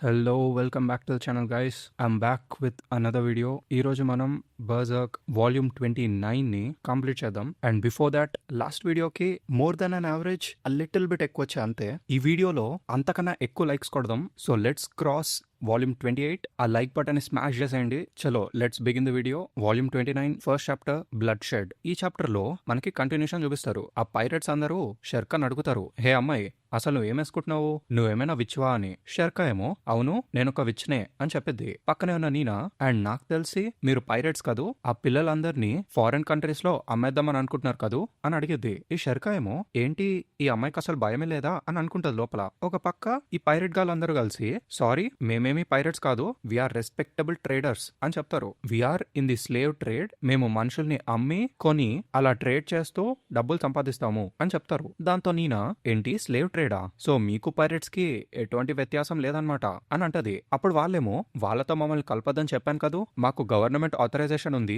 Hello welcome back to the channel guys. I'm back with another video. ఈ రోజు మనం బర్జర్క్ volume 29ని complete చేద్దాం. And before that last వీడియోకి more than an average little bit ఎక్కువ వచ్చాయి అంతే. ఈ వీడియోలో అంతకన్నా ఎక్కువ లైక్స్ కొడదాం. So let's cross volume 28. ఆ లైక్ బటన్ ని స్మాష్ చేసేయండి. చలో let's begin the video. Volume 29 first chapter blood shed. ఈ చాప్టర్ లో మనకి కంటిన్యూషన్ చూపిస్తారు. ఆ పైరట్స్ అందరూ షెర్ఖాన్ అడుగుతారు, హే అమ్మాయి అసలు నువ్వు ఏమేసుకుంటున్నావు, నువ్వేమైనా విచ్వా అని. షెర్ఖా ఏమో అవును నేనొక విచ్నే అని చెప్పిద్ది. పక్కనే ఉన్న నీనా, అండ్ నాకు తెలిసి మీరు పైరట్స్ కదూ, ఆ పిల్లలందరినీ ఫారెన్ కంట్రీస్ లో అమ్మేద్దామని అనుకుంటున్నారు కదూ అని అడిగిద్ది. ఈ షెర్ఖా ఏమో ఏంటి ఈ అమ్మాయికి అసలు భయమే లేదా అని అనుకుంటది లోపల. ఒక పక్క ఈ పైరట్ గాళ్ళందరూ కలిసి సారీ మేమేమి పైరట్స్ కాదు, వీఆర్ రెస్పెక్టబుల్ ట్రేడర్స్ అని చెప్తారు. We are in the slave trade, మేము మనుషుల్ని అమ్మి కొని అలా ట్రేడ్ చేస్తూ డబ్బులు సంపాదిస్తాము అని చెప్తారు. దాంతో నీనా ఏంటి స్లేవ్ ట్రేడా, సో మీకు పైరట్స్ కి ఎటువంటి వ్యత్యాసం లేదనమాట అని అంటది. అప్పుడు వాళ్ళేమో వాళ్ళతో మమ్మల్ని కలపదని చెప్పాను కదూ, మాకు గవర్నమెంట్ ఆథరైజేషన్ ఉంది,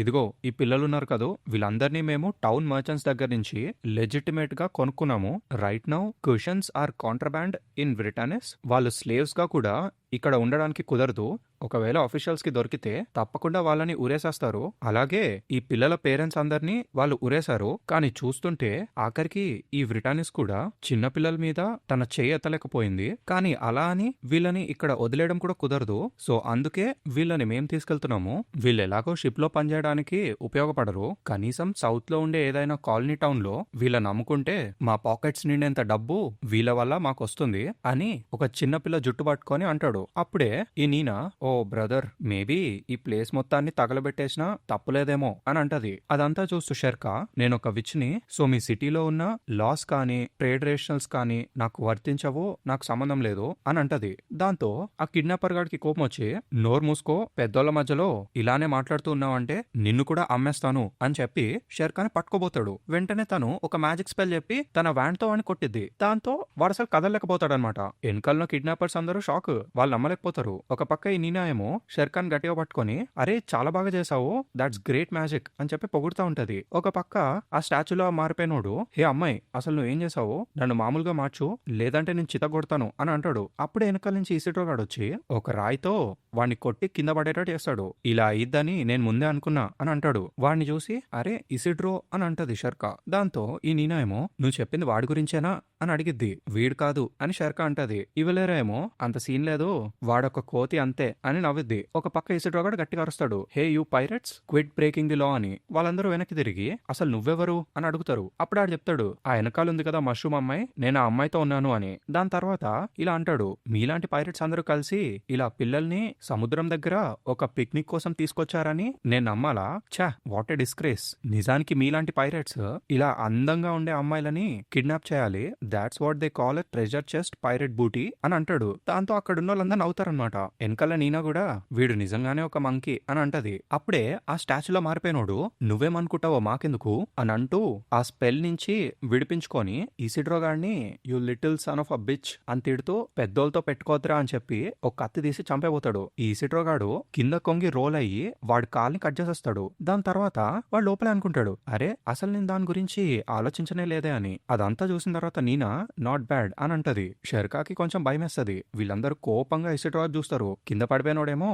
ఇదిగో ఈ పిల్లలున్నారు కదూ వీళ్ళందరినీ మేము టౌన్ మర్చెంట్స్ దగ్గర నుంచి లెజిటిమేట్ గా కొనుక్కున్నాము. Right now questions are contraband in Britannis. వాళ్ళు స్లేవ్స్ గా కూడా ఇక్కడ ఉండడానికి కుదరదు. ఒకవేళ ఆఫీషియల్స్ కి దొరికితే తప్పకుండా వాళ్ళని ఉరేసేస్తారు. అలాగే ఈ పిల్లల పేరెంట్స్ అందరినీ వాళ్ళు ఉరేశారు. కానీ చూస్తుంటే ఆఖరికి ఈ బ్రిటానిస్ కూడా చిన్న పిల్లల మీద తన చేయి ఎత్తలేకపోయింది. కానీ అలా అని వీళ్ళని ఇక్కడ వదిలేయడం కూడా కుదరదు. సో అందుకే వీళ్ళని మేం తీసుకెళ్తున్నాము. వీళ్ళు ఎలాగో షిప్ లో పనిచేయడానికి ఉపయోగపడరు. కనీసం సౌత్ లో ఉండే ఏదైనా కాలనీ టౌన్ లో వీళ్ళని నమ్ముకుంటే మా పాకెట్స్ నిండేంత డబ్బు వీళ్ళ వల్ల మాకు వస్తుంది అని ఒక చిన్న పిల్ల జుట్టు పట్టుకొని అంటాడు. అప్పుడే ఈ నీనా, ఓ బ్రదర్ మేబీ ఈ ప్లేస్ మొత్తాన్ని తగలబెట్టేసినా తప్పులేదేమో అని అంటది. అదంతా చూస్తూ షెర్ఖా, నేను ఒక విచ్ ని, సో మీ సిటీలో ఉన్న లాస్ కానీ ట్రేడ్ రేషనల్స్ కానీ నాకు వర్తించవు, నాకు సంబంధం లేదు అని అంటది. దాంతో ఆ కిడ్నాపర్ గాడికి కోపం వచ్చి, నోరు మూసుకో, పెద్దోళ్ల మధ్యలో ఇలానే మాట్లాడుతూ ఉన్నావంటే నిన్ను కూడా అమ్మేస్తాను అని చెప్పి షెర్ఖాని పట్టుకోబోతాడు. వెంటనే తను ఒక మ్యాజిక్ స్పెల్ చెప్పి తన వ్యాండ్ తో అని కొట్టిద్ది. దాంతో వాడు అసలు కదలలేకపోతాడనమాట. వెనకాల కిడ్నాపర్స్ అందరూ షాక్, వాళ్ళు నమ్మలేకపోతారు. ఒక పక్క ఈ నీనా ఏమో షెర్ఖాన్ గట్టిగా పట్టుకొని, అరే చాలా బాగా చేసావు, దాట్స్ గ్రేట్ మ్యాజిక్ అని చెప్పి పొగుడుతా ఉంటది. ఒక పక్క ఆ స్టాచ్యూలో మారిపోయినోడు, హే అమ్మాయి అసలు నువ్వు ఏం చేసావు, నన్ను మామూలుగా మార్చు లేదంటే నేను చితగొడతాను అని అంటాడు. అప్పుడే వెనకాల నుంచి ఇసిడ్రో గాడు వచ్చి ఒక రాయితో వాడిని కొట్టి కింద పడేటట్టు చేస్తాడు. ఇలా అయ్యిద్దని నేను ముందే అనుకున్నా అని అంటాడు. వాడిని చూసి అరే ఇసిడ్రో అని అంటది షెర్ఖా. దాంతో ఈ నీనా ఏమో నువ్వు చెప్పింది వాడి గురించేనా అని అడిగిద్ది. వీడు కాదు అని షెర్ఖా అంటది. ఇవలేరా ఏమో అంత సీన్ లేదు, వాడొక కోతి అంతే అని నవ్విద్ది. ఒక పక్క ఇసిడ్రో గాడు గట్టిగా అరుస్తాడు, hey you pirates quit breaking the law అని. వాళ్ళందరూ వెనక్కి తిరిగి అసలు నువ్వెవరు అని అడుగుతారు. అప్పుడు ఆడు చెప్తాడు, ఆ వెనకాల ఉంది కదా మష్రూమ్ అమ్మాయి, నేను ఆ అమ్మాయితో ఉన్నాను అని. దాని తర్వాత ఇలా అంటాడు, మీలాంటి పైరట్స్ అందరూ కలిసి ఇలా పిల్లల్ని సముద్రం దగ్గర ఒక పిక్నిక్ కోసం తీసుకొచ్చారని నేను నమ్మాలా? ఛా వాట్ ఏ డిస్గ్రేస్. నిజానికి మీలాంటి పైరట్స్ ఇలా అందంగా ఉండే అమ్మాయిలని కిడ్నాప్ చేయాలి. That's what they call a treasure chest pirate booty అని అంటాడు. దాంతో అక్కడున్న వాళ్ళందరూ నవ్వుతారనమాట. వెనకాల నీనా కూడా వీడు నిజంగానే ఒక మంకీ అని అంటది. అప్పుడే ఆ స్టాచ్యూలో మారిపోయినోడు, నువ్వేమనుకుంటావో మాకెందుకు అని అంటూ ఆ స్పెల్ నుంచి విడిపించుకొని ఇసిడ్రో గాడిని you little son of a bitch అని తిడుతూ పెద్దోళ్ళతో పెట్టుకోద్రా అని చెప్పి ఒక కత్తి తీసి చంపేపోతాడు. ఈ ఇసిడ్రో గాడు కింద కొంగి రోల్ అయ్యి వాడి కాల్ని కట్ చేసేస్తాడు. దాని తర్వాత వాడు లోపలే అనుకుంటాడు, అరే అసలు నేను దాని గురించి ఆలోచించనే లేదే అని. అదంతా చూసిన తర్వాత నీనా నాట్ బ్యాడ్ అని అంటది. షెర్ఖాకి కొంచెం భయం వేస్తది. వీళ్ళందరూ కోపంగా ఇసిడ్రో చూస్తారు. కింద పడిపోయినోడేమో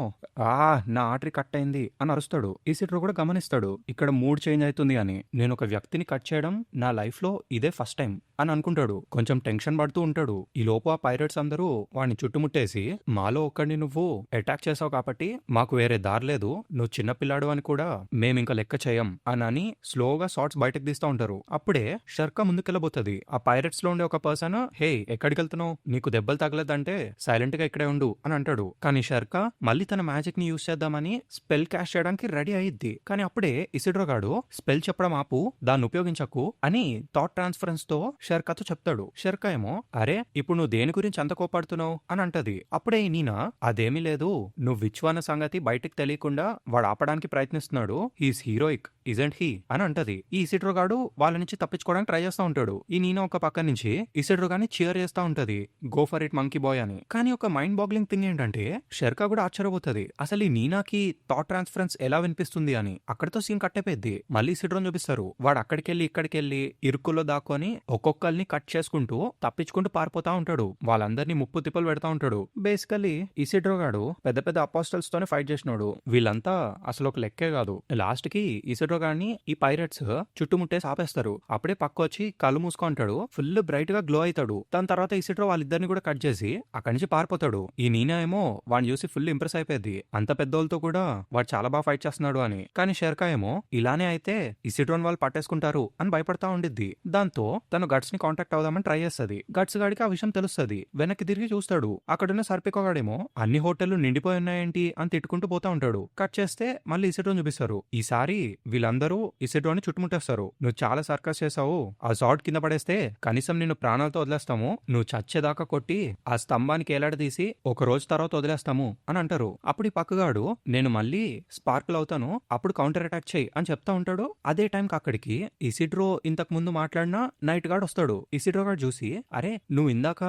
నా ఆర్టరీ కట్ అయింది అని అరుస్తాడు. ఇసిడ్రో కూడా గమనిస్తాడు ఇక్కడ మూడ్ చేంజ్ అవుతుంది అని. నేను ఒక వ్యక్తిని కట్ చేయడం నా లైఫ్ లో ఇదే ఫస్ట్ టైం అని అనుకుంటాడు. కొంచెం టెన్షన్ పడుతూ ఉంటాడు. ఈ లోపు ఆ పైరట్స్ అందరూ వాడిని చుట్టుముట్టేసి, మాలో ఒక్కడిని నువ్వు అటాక్ చేసావు కాబట్టి మాకు వేరే దారి లేదు, నువ్వు చిన్న పిల్లాడు అని కూడా మేమింక లెక్క చేయం అని స్లోగా షార్ట్స్ బయటకు తీస్తా ఉంటారు. అప్పుడే షెర్ఖా ముందుకెళ్ళబోతుంది. ఆ పైరట్స్ లో ఉండే ఒక పర్సన్, హే ఎక్కడికి వెళ్తున్నావు, నీకు దెబ్బలు తగలదంటే సైలెంట్ గా ఇక్కడే ఉండు అని అంటాడు. కానీ షెర్ఖా మళ్ళీ తన మ్యాజిక్ ని యూజ్ చేద్దామని స్పెల్ క్యాష్ చేయడానికి రెడీ అయ్యిద్ది. కానీ అప్పుడే ఇసిడ్రో గాడు స్పెల్ చెప్పడం ఆపు, దాన్ని ఉపయోగించకు అని థాట్ ట్రాన్స్ఫరెన్స్ తో షెర్ఖాతో చెప్తాడు. షెర్ఖా ఏమో అరే ఇప్పుడు నువ్వు దేని గురించి అంత కోపడుతున్నావు అని అంటది. అప్పుడే ఈ నీనా, అదేమీ లేదు, నువ్వు విచ్వాన సంగతి బయటికి తెలియకుండా వాడు ఆపడానికి ప్రయత్నిస్తున్నాడు, హీస్ హీరోయిక్ ఇజెంట్ హీ అని అంటది. ఈ ఇసిడ్రో గాడు వాళ్ళ నుంచి తప్పించుకోవడానికి ట్రై చేస్తా ఉంటాడు. ఈ నీనా ఒక పక్క నుంచి ఇసిడ్రో గాని చీర్ చేస్తా ఉంటది, go for it monkey boy అని. కానీ ఒక మైండ్ మైండ్ బాగ్లింగ్ థింగ్ ఏంటంటే షెర్కా కూడా ఆశ్చర్యపోతుంది అసలు ఈ నీనాకి థాట్ ట్రాన్స్ఫరెన్స్ ఎలా వినిపిస్తుంది అని. అక్కడితో సీన్ కట్ అయిపోయింది. మళ్ళీ ఇసిడ్రోని చూపిస్తారు. వాడు ఇక్కడికెళ్ళి ఇరుకుల్లో దాక్కొని ఒక్కొక్కరిని కట్ చేసుకుంటూ తప్పించుకుంటూ పారిపోతా ఉంటాడు. వాళ్ళందరినీ ముప్పు తిప్పలు పెడతా ఉంటాడు. బేసికలీ ఇసిడ్రో గాడు పెద్ద పెద్ద అపోస్టల్స్ తోనే ఫైట్ చేసినాడు. వీళ్ళంతా అసలు ఒక లెక్కే కాదు. లాస్ట్ కి ఇసిడ్రో గాడిని ఈ పైరట్స్ చుట్టుముట్టేసి ఆపేస్తారు. అప్పుడే పక్క వచ్చి కళ్ళు మూసుకుంటాడు. ఫుల్ బ్రైట్ గా గ్లో అవుతాడు. దాని తర్వాత ఇసిడ్రో వాళ్ళిద్దరిని కూడా కట్ చేసి అక్కడి నుంచి పారిపోతాడు. ఈ నీనా ఏమో వాడిని చూసి ఫుల్ ఇంప్రెస్ అయిపోయింది. అంత పెద్దోళ్ళతో కూడా వాడు చాలా బాగా ఫైట్ చేస్తున్నాడు అని. కానీ షెర్కా ఏమో ఇలానే అయితే ఇసిడ్రోన్ వాళ్ళు పట్టేసుకుంటారు అని భయపడతా ఉండిద్ది. దాంతో తను గట్స్ ని కాంటాక్ట్ అవుదామని ట్రై చేస్తుంది. గట్స్ గాడికి ఆ విషయం తెలుస్తుంది. వెనక్కి తిరిగి చూస్తాడు. అక్కడున్న సర్పికోగాడేమో అన్ని హోటళ్లు నిండిపోయి ఉన్నాయేంటి అని తిట్టుకుంటూ పోతా ఉంటాడు. కట్ చేస్తే మళ్ళీ ఇసిడ్రోన్ చూపిస్తారు. ఈసారి వీళ్ళందరూ ఇసిడ్రోని చుట్టుముట్టేస్తారు. నువ్వు చాలా సర్కస్ చేసావు. ఆ షాట్ కింద పడేస్తే కనీసం నిన్ను ప్రాణాలతో వదిలేస్తాము. నువ్వు చచ్చేదాకా కొట్టి ఆ స్తంభానికి ఏలాడదీసి ఒక రోజు తర్వాత వదిలేస్తాము అని అంటారు. అప్పుడు ఈ పక్కగాడు నేను మళ్ళీ స్పార్కిల్ అవుతాను, అప్పుడు కౌంటర్ అటాక్ చేయి అని చెప్తా ఉంటాడు. అదే టైంకి అక్కడికి ఇసిడ్రో ఇంతకు ముందు మాట్లాడిన నైట్ గార్డ్ వస్తాడు. ఇసిడ్రో గార్డ్ చూసి అరే నువ్వు ఇందాక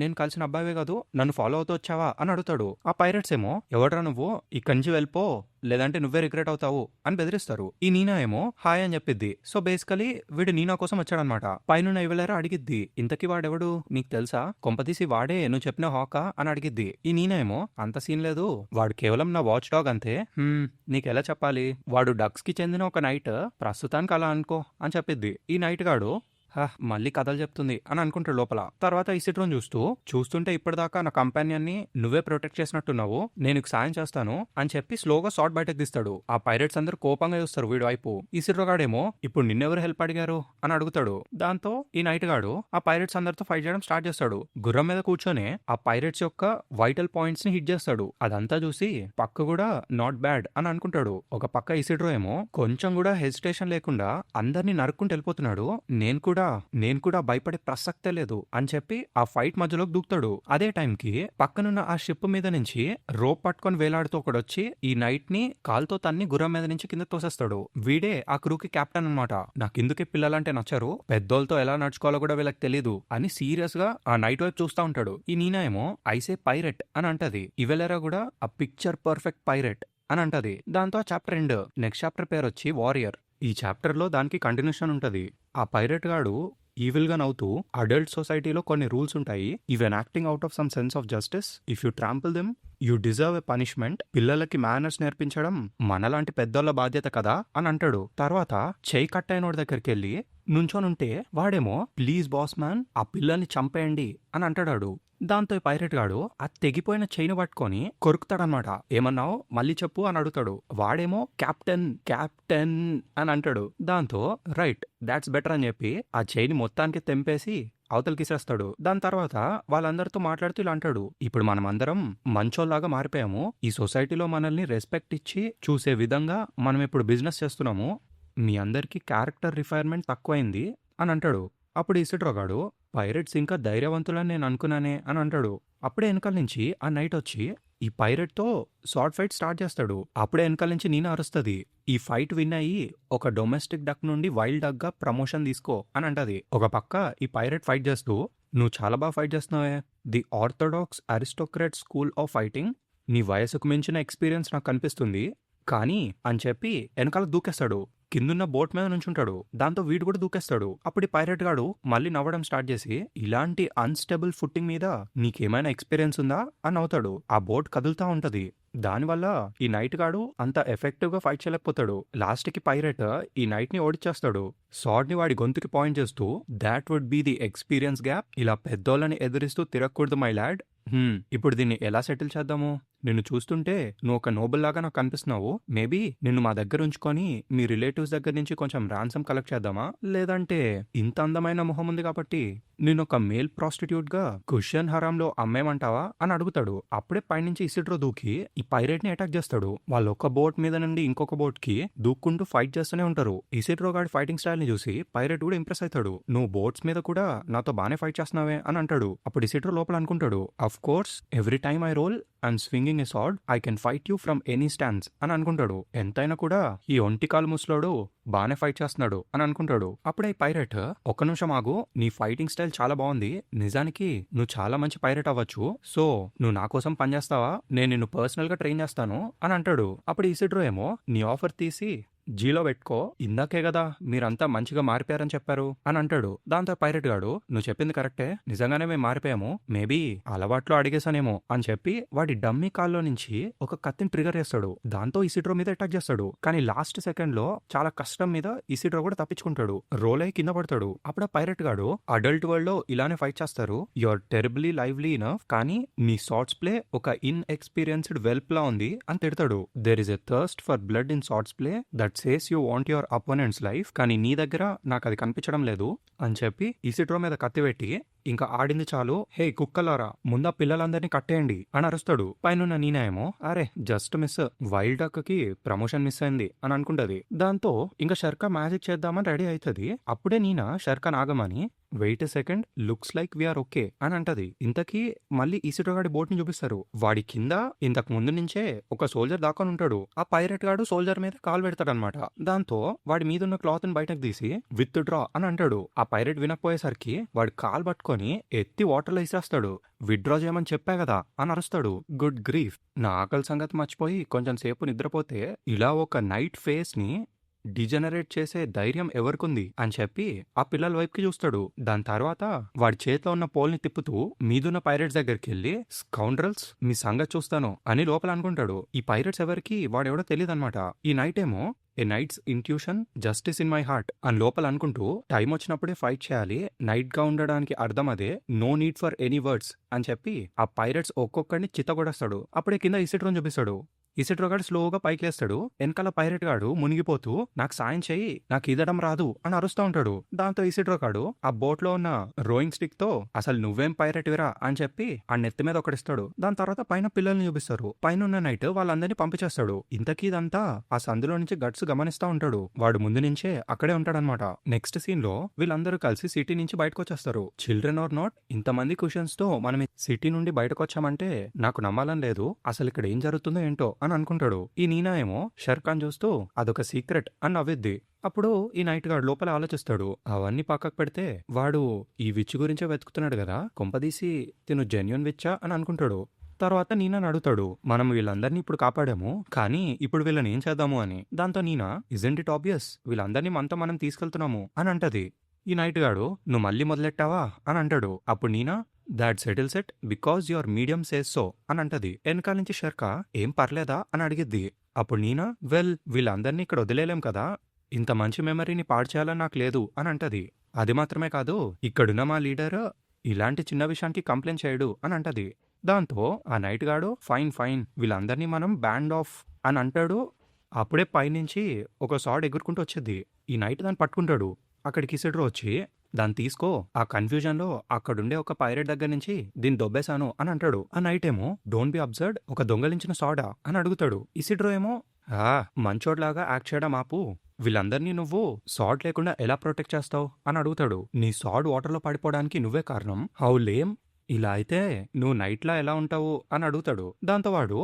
నేను కలిసిన అబ్బాయివే కాదు, నన్ను ఫాలో అవుతూ వచ్చావా అని అడుగుతాడు. ఆ పైరట్స్ ఏమో ఎవడ్రా నువ్వు, ఇక్కడి నుంచి వెళ్ళిపో లేదంటే నువ్వే రిగ్రెట్ అవుతావు అని బెదిరిస్తారు. ఈ నీనా ఏమో హాయ్ అని చెప్పిద్ది. సో బేసికలీ వీడు నీనా కోసం వచ్చాడనమాట. పైన ఇవ్వలేరా అడిగిద్ది. ఇంతకీ వాడెవడు నీకు తెలుసా, కొంపతీసి వాడే నువ్వు చెప్పిన హాకా అని అడిగిద్ది. ఈ నీనా ఏమో అంత సీన్ లేదు, వాడు కేవలం నా వాచ్ డాగ్ అంతే. నీకెలా చెప్పాలి, వాడు డక్స్ కి చెందిన ఒక నైట్, ప్రస్తుతానికి అలా అనుకో అని చెప్పిద్ది. ఈ నైట్ గాడు మళ్ళీ కథలు చెప్తుంది అని అనుకుంటాడు లోపల. తర్వాత ఇసిడ్రోని చూస్తుంటే ఇప్పటిదాకా నా కంపానియన్ ని నువ్వే ప్రొటెక్ట్ చేసినట్టున్నావు, నేను సాయం చేస్తాను అని చెప్పి స్లోగా షాట్ బయటకు తీస్తాడు. ఆ పైరట్స్ అందరూ కోపంగా చూస్తారు వీడి వైపు. ఇసిడ్రో గాడేమో ఇప్పుడు నిన్నెవరు హెల్ప్ అడిగారు అని అడుగుతాడు. దాంతో ఈ నైట్ గాడు ఆ పైరట్స్ అందరితో ఫైట్ చేయడం స్టార్ట్ చేస్తాడు. గుర్రం మీద కూర్చొని ఆ పైరట్స్ యొక్క వైటల్ పాయింట్స్ ని హిట్ చేస్తాడు. అదంతా చూసి పక్క కూడా నాట్ బ్యాడ్ అని అనుకుంటాడు. ఒక పక్క ఇసిడ్రో ఏమో కొంచెం కూడా హెసిటేషన్ లేకుండా అందరినీ నరుక్కుంటూ వెళ్ళిపోతున్నాడు. నేను కూడా భయపడే ప్రసక్తే లేదు అని చెప్పి ఆ ఫైట్ మధ్యలోకి దూకుతాడు. అదే టైంకి పక్కనున్న ఆ షిప్ మీద నుంచి రోప్ పట్టుకొని వేలాడుతూ ఒకడొచ్చి ఈ నైట్ ని కాల్తో తన్ని గుర్రం మీద నుంచి కింద తోసేస్తాడు. వీడే ఆ క్రూకి కెప్టెన్ అనమాట. నాకు ఇందుకే పిల్లలంటే నచ్చరు, పెద్దోళ్ళతో ఎలా నడుచుకోవాలో కూడా వీళ్ళకి తెలీదు అని సీరియస్ గా ఆ నైట్ వైపు చూస్తా ఉంటాడు. ఈ నీనా ఏమో ఐసే పైరెట్ అని అంటది. ఇవెలెరా కూడా ఆ పిక్చర్ పర్ఫెక్ట్ పైరెట్ అని అంటది. దాంతో ఆ చాప్టర్ ఎండ్. నెక్స్ట్ చాప్టర్ పేరు వచ్చి వారియర్. ఈ చాప్టర్ లో దానికి కంటిన్యూషన్ ఉంటది. ఆ పైరెట్ గాడు ఈవిల్ గా నవ్వుతూ అడల్ట్ సొసైటీలో కొన్ని రూల్స్ ఉంటాయి. Even acting out of some sense of justice, if you trample them you deserve a punishment. పిల్లలకి మేనర్స్ నేర్పించడం మనలాంటి పెద్దోళ్ళ బాధ్యత కదా అని అంటాడు. తర్వాత చేయి కట్ అయినోడి దగ్గరికి వెళ్ళి నుంచోనుంటే వాడేమో ప్లీజ్ బాస్ మ్యాన్ ఆ పిల్లల్ని చంపేయండి అని అంటాడు. దాంతో ఈ పైరెట్ గాడు ఆ తెగిపోయిన చైన్ పట్టుకొని కొరుకుతాడనమాట. ఏమన్నావు మళ్ళీ చెప్పు అని అడుగుతాడు. వాడేమో క్యాప్టెన్ అని అంటాడు. దాంతో రైట్ దాట్స్ బెటర్ అని చెప్పి ఆ చైన్ మొత్తానికి తెంపేసి అవతలకిసేస్తాడు. దాని తర్వాత వాళ్ళందరితో మాట్లాడుతూ ఇలా అంటాడు, ఇప్పుడు మనం అందరం మంచోల్లాగా మారిపోయాము. ఈ సొసైటీలో మనల్ని రెస్పెక్ట్ ఇచ్చి చూసే విధంగా మనం ఇప్పుడు బిజినెస్ చేస్తున్నాము. మీ అందరికీ క్యారెక్టర్ రిఫైర్మెంట్ తక్కువైంది అని అంటాడు. అప్పుడు ఇసిడ్రో గాడు పైరెట్స్ ఇంకా ధైర్యవంతులని నేను అనుకున్నానే అని అంటాడు. అప్పుడే వెనకాల నుంచి ఆ నైట్ వచ్చి ఈ పైరెట్ తో షార్ట్ ఫైట్ స్టార్ట్ చేస్తాడు. అప్పుడే వెనకాల నుంచి నీనా అరుస్తుంది, ఈ ఫైట్ విన్ అయ్యి ఒక డొమెస్టిక్ డక్ నుండి వైల్డ్ డక్ గా ప్రమోషన్ తీసుకో అని అంటది. ఒక పక్క ఈ పైరెట్ ఫైట్ చేస్తూ నువ్వు చాలా బాగా ఫైట్ చేస్తున్నావే, the orthodox aristocrat school of fighting, నీ వయసుకు మించిన ఎక్స్పీరియన్స్ నాకు కనిపిస్తుంది కానీ అని చెప్పి వెనకాల దూకేస్తాడు. కిందున్న బోట్ మీద నుంచుంటాడు. దాంతో వీడు కూడా దూకేస్తాడు. అప్పుడు ఈ పైరెట్ గాడు మళ్ళీ నవ్వడం స్టార్ట్ చేసి ఇలాంటి అన్స్టేబుల్ ఫుట్టింగ్ మీద నీకేమైనా ఎక్స్పీరియన్స్ ఉందా అని నవ్వుతాడు. ఆ బోట్ కదులుతా ఉంటది. దానివల్ల ఈ నైట్ గాడు అంత ఎఫెక్టివ్ గా ఫైట్ చేయలేకపోతాడు. లాస్ట్ కి పైరెట్ ఈ నైట్ ని ఓడిచేస్తాడు. సాడ్ ని వాడి గొంతుకి పాయింట్ చేస్తూ that would be the experience gap, ఇలా పెద్దోళ్ళని ఎదురిస్తూ తిరగకూడదు మై ల్యాడ్. ఇప్పుడు దీన్ని ఎలా సెటిల్ చేద్దాము, నిన్ను చూస్తుంటే నువ్వు ఒక నోబుల్ లాగా నాకు కనిపిస్తున్నావు. మేబీ నిన్ను మా దగ్గర ఉంచుకొని మీ రిలేటివ్స్ దగ్గర నుంచి కొంచెం ర్యాన్సమ్ కలెక్ట్ చేద్దామా, లేదంటే ఇంత అందమైన మొహం ఉంది కాబట్టి నేను ఒక మేల్ ప్రాస్టిట్యూట్ గా కుషన్ హరాంలో అమ్మేమంటావా అని అడుగుతాడు. అప్పుడే పైనుంచి ఇసిడ్రో దూకి ఈ పైరెట్ ని అటాక్ చేస్తాడు. వాళ్ళు ఒక బోట్ మీద నుండి ఇంకొక బోట్ కి దూక్కుంటూ ఫైట్ చేస్తూనే ఉంటారు. ఇసిడ్రో గాడి ఫైటింగ్ స్టైల్ ని చూసి పైరెట్ కూడా ఇంప్రెస్ అవుతాడు. నువ్వు బోట్స్ మీద కూడా నాతో బానే ఫైట్ చేస్తున్నావే అని అంటాడు. అప్పుడు ఇసిడ్రో లోపల అనుకుంటాడు, of course every time I roll I'm swinging swinging a sword I can fight you from any stands అని అనుకుంటాడు. ఎంతైనా కూడా ఈ ఒంటికాలు ముసలోడు బానే ఫైట్ చేస్తున్నాడు అని అనుకుంటాడు. అప్పుడే పైరెట్, ఒక్క నిమిషం ఆగు, నీ ఫైటింగ్ స్టైల్ చాలా బాగుంది, నిజానికి నువ్వు చాలా మంచి పైరెట్ అవ్వచ్చు, సో నువ్వు నా కోసం పనిచేస్తావా, నేను నిన్ను పర్సనల్ గా ట్రైన్ చేస్తాను అని అంటాడు. అప్పుడు ఇసిడ్రో ఏమో నీ ఆఫర్ తీసి జీలో పెట్టుకో, ఇందాకే కదా మీరంతా మంచిగా మారిపోయారని చెప్పారు అని అంటాడు. దాంతో పైరెట్ గాడు, నువ్వు చెప్పింది కరెక్టే, నిజంగానే మేము మారిపోయాము, మేబీ అలవాట్లో అడిగేసానేమో అని చెప్పి వాడి డమ్మీ కాల్లో నుంచి ఒక కత్తిని ట్రిగర్ చేస్తాడు. దాంతో ఇసిడ్రో మీద అటాక్ చేస్తాడు. కానీ లాస్ట్ సెకండ్ లో చాలా కష్టం మీద ఇసిడ్రో కూడా తప్పించుకుంటాడు. రోల్ అయి కింద పడతాడు. అప్పుడు పైరెట్ గాడు, అడల్ట్ వరల్డ్ లో ఇలానే ఫైట్ చేస్తారు, యువర్ టెరిబ్లీ లైవ్లీ ఇనఫ్, కానీ నీ షార్ట్స్ ప్లే ఒక ఇన్ ఎక్స్పీరియన్స్డ్ వెల్ప్ లా ఉంది అని తిడతాడు. There is a thirst for blood in swords play that says you want your opponent's life, కానీ నీ దగ్గర నాకు అది కనిపించడం లేదు అని చెప్పి ఇసిడ్రో మీద కత్తి పెట్టి, ఇంకా ఆడింది చాలు, హే కుక్కలారా ముందా పిల్లలందరినీ కట్టేయండి అని అరుస్తాడు. పైన నీనా ఏమో, అరే జస్ట్ మిస్, వైల్డ్ డక్ కి ప్రమోషన్ మిస్ అయింది అని అనుకుంటది. దాంతో ఇంకా షర్కా మ్యాజిక్ చేద్దామని రెడీ అవుతుంది. అప్పుడే నీనా షర్కా నాగమని, wait a second, looks like we're okay అని అంటది. ఇంతకీ మళ్ళీ ఇసిడ్రో గాడి బోట్ ని చూపిస్తారు. వాడి కింద ఇంతకు ముందు నుంచే ఒక సోల్జర్ దాకా ఉంటాడు. ఆ పైరెట్ గాడు సోల్జర్ మీద కాల్ పెడతాడనమాట. దాంతో వాడి మీద ఉన్న క్లాత్ ని బయటకు తీసి విత్ డ్రా అని అంటాడు. ఆ పైరెట్ వినకపోయేసరికి వాడు కాల్ పట్టుకొని ఎత్తి వాటర్లో ఇసేస్తాడు. విత్డ్రా చేయమని చెప్పా కదా అని అరుస్తాడు. గుడ్ గ్రీఫ్, నా ఆకలి సంగతి మర్చిపోయి కొంచెం సేపు నిద్రపోతే ఇలా ఒక నైట్ ఫేస్ ని డిజనరేట్ చేసే ధైర్యం ఎవరికుంది అని చెప్పి ఆ పిల్లల వైపుకి చూస్తాడు. దాని తర్వాత వాడి చేతిలో ఉన్న పోల్ని తిప్పుతూ మీదున్న పైరెట్స్ దగ్గరికి వెళ్ళి, స్కౌండ్రల్స్ మీ సంగతి చూస్తాను అని లోపల అనుకుంటాడు. ఈ పైరెట్స్ ఎవరికి వాడెవడో తెలియదు అనమాట. ఈ నైట్ ఏమో a knight's intuition justice in my heart అని లోపల అనుకుంటూ, టైం వచ్చినప్పుడే ఫైట్ చేయాలి, నైట్ గా ఉండడానికి అర్థం అదే, no need for any words అని చెప్పి ఆ పైరెట్స్ ఒక్కొక్కడిని చిత్తగొడేస్తాడు. అప్పుడే కింద ఇసిడ్రోని చూపిస్తాడు. ఇసిడ్రో గాడు స్లోగా పైకి లేస్తాడు. వెనకాల పైరెట్ గాడు మునిగిపోతూ, నాకు సాయం చెయ్యి, నాకు ఈదడం రాదు అని అరుస్తూ ఉంటాడు. దాంతో ఇసిడ్రో గాడు ఆ బోట్ లో ఉన్న రోయింగ్ స్టిక్ తో, అసలు నువ్వేం పైరెట్ విరా అని చెప్పి ఆ నెత్తి మీద ఒకటిస్తాడు. దాని తర్వాత పైన పిల్లల్ని చూపిస్తారు. పైన ఉన్న నైట్ వాళ్ళందరినీ పంపించేస్తాడు. ఇంతకీ ఇదంతా ఆ సందులో నుంచి గట్స్ గమనిస్తా ఉంటాడు. వాడు ముందు నుంచే అక్కడే ఉంటాడనమాట. నెక్స్ట్ సీన్ లో వీళ్ళందరూ కలిసి సిటీ నుంచి బయటకు వచ్చేస్తారు. చిల్డ్రన్ ఆర్ నాట్, ఇంతమంది క్వశ్చన్స్ తో మనం సిటీ నుండి బయటకు వచ్చామంటే నాకు నమ్మాలని లేదు, అసలు ఇక్కడ ఏం జరుగుతుందో ఏంటో అని అనుకుంటాడు. ఈ నీనా ఏమో షర్కాన్ చూస్తూ అదొక సీక్రెట్ అని నవ్విద్ది. అప్పుడు ఈ నైట్ గార్డ్ లోపల ఆలోచిస్తాడు. అవన్నీ పక్కకు పెడితే వాడు ఈ విచ్ గురించే వెతుకుతున్నాడు కదా, కొంపదీసి తిను జెన్యున్ విచ్చా అని అనుకుంటాడు. తర్వాత నీనా అడుగుతాడు, మనం వీళ్ళందరినీ ఇప్పుడు కాపాడాము, కానీ ఇప్పుడు వీళ్ళని ఏం చేద్దాము అని. దాంతో నీనా, ఇజంట్ ఇట్ ఆబ్వియస్, వీళ్ళందరినీ మనతో మనం తీసుకెళ్తున్నాము అని అంటది. ఈ నైట్ గాడు, నువ్వు మళ్ళీ మొదలెట్టావా అని అంటాడు. అప్పుడు Neena, that settles it because your medium says so అని అంటది. వెనకాల నుంచి షర్కా, ఏం పర్లేదా అని అడిగిద్ది. అప్పుడు నీనా, వెల్ వీళ్ళందరినీ ఇక్కడ వదిలేలేం కదా, ఇంత మంచి మెమరీని పాడు చేయాలని నాకు లేదు అని అంటది. అది మాత్రమే కాదు, ఇక్కడున్న మా లీడర్ ఇలాంటి చిన్న విషయానికి కంప్లైంట్ చేయడు అని అంటది. దాంతో ఆ నైట్ గాడు, ఫైన్ ఫైన్, వీళ్ళందరినీ మనం బ్యాండ్ ఆఫ్ అని అంటాడు. అప్పుడే పైనుంచి ఒక సాడ్ ఎగురుకుంటూ వచ్చేది. ఈ నైట్ దాన్ని పట్టుకుంటాడు. అక్కడికి ఇసిడ్రో వచ్చి, దాన్ని తీసుకో, ఆ కన్ఫ్యూజన్ లో అక్కడుండే ఒక పైరెట్ దగ్గర నుంచి దీన్ని దొబ్బేశాను అని అంటాడు. ఆ నైట్ ఏమో, డోంట్ బి అబ్జర్వ్డ్, ఒక దొంగలించిన సాడా అని అడుగుతాడు. ఇసిడ్రో ఏమో, మంచోడ్లాగా యాక్ట్ చేయడం ఆపు, వీళ్ళందరినీ నువ్వు సాడ్ లేకుండా ఎలా ప్రొటెక్ట్ చేస్తావు అని అడుగుతాడు. నీ సాడ్ వాటర్లో పడిపోవడానికి నువ్వే కారణం, హౌ లేమ్, ఇలా అయితే నువ్వు నైట్ లా ఎలా ఉంటావు అని అడుగుతాడు. దాంతో వాడు,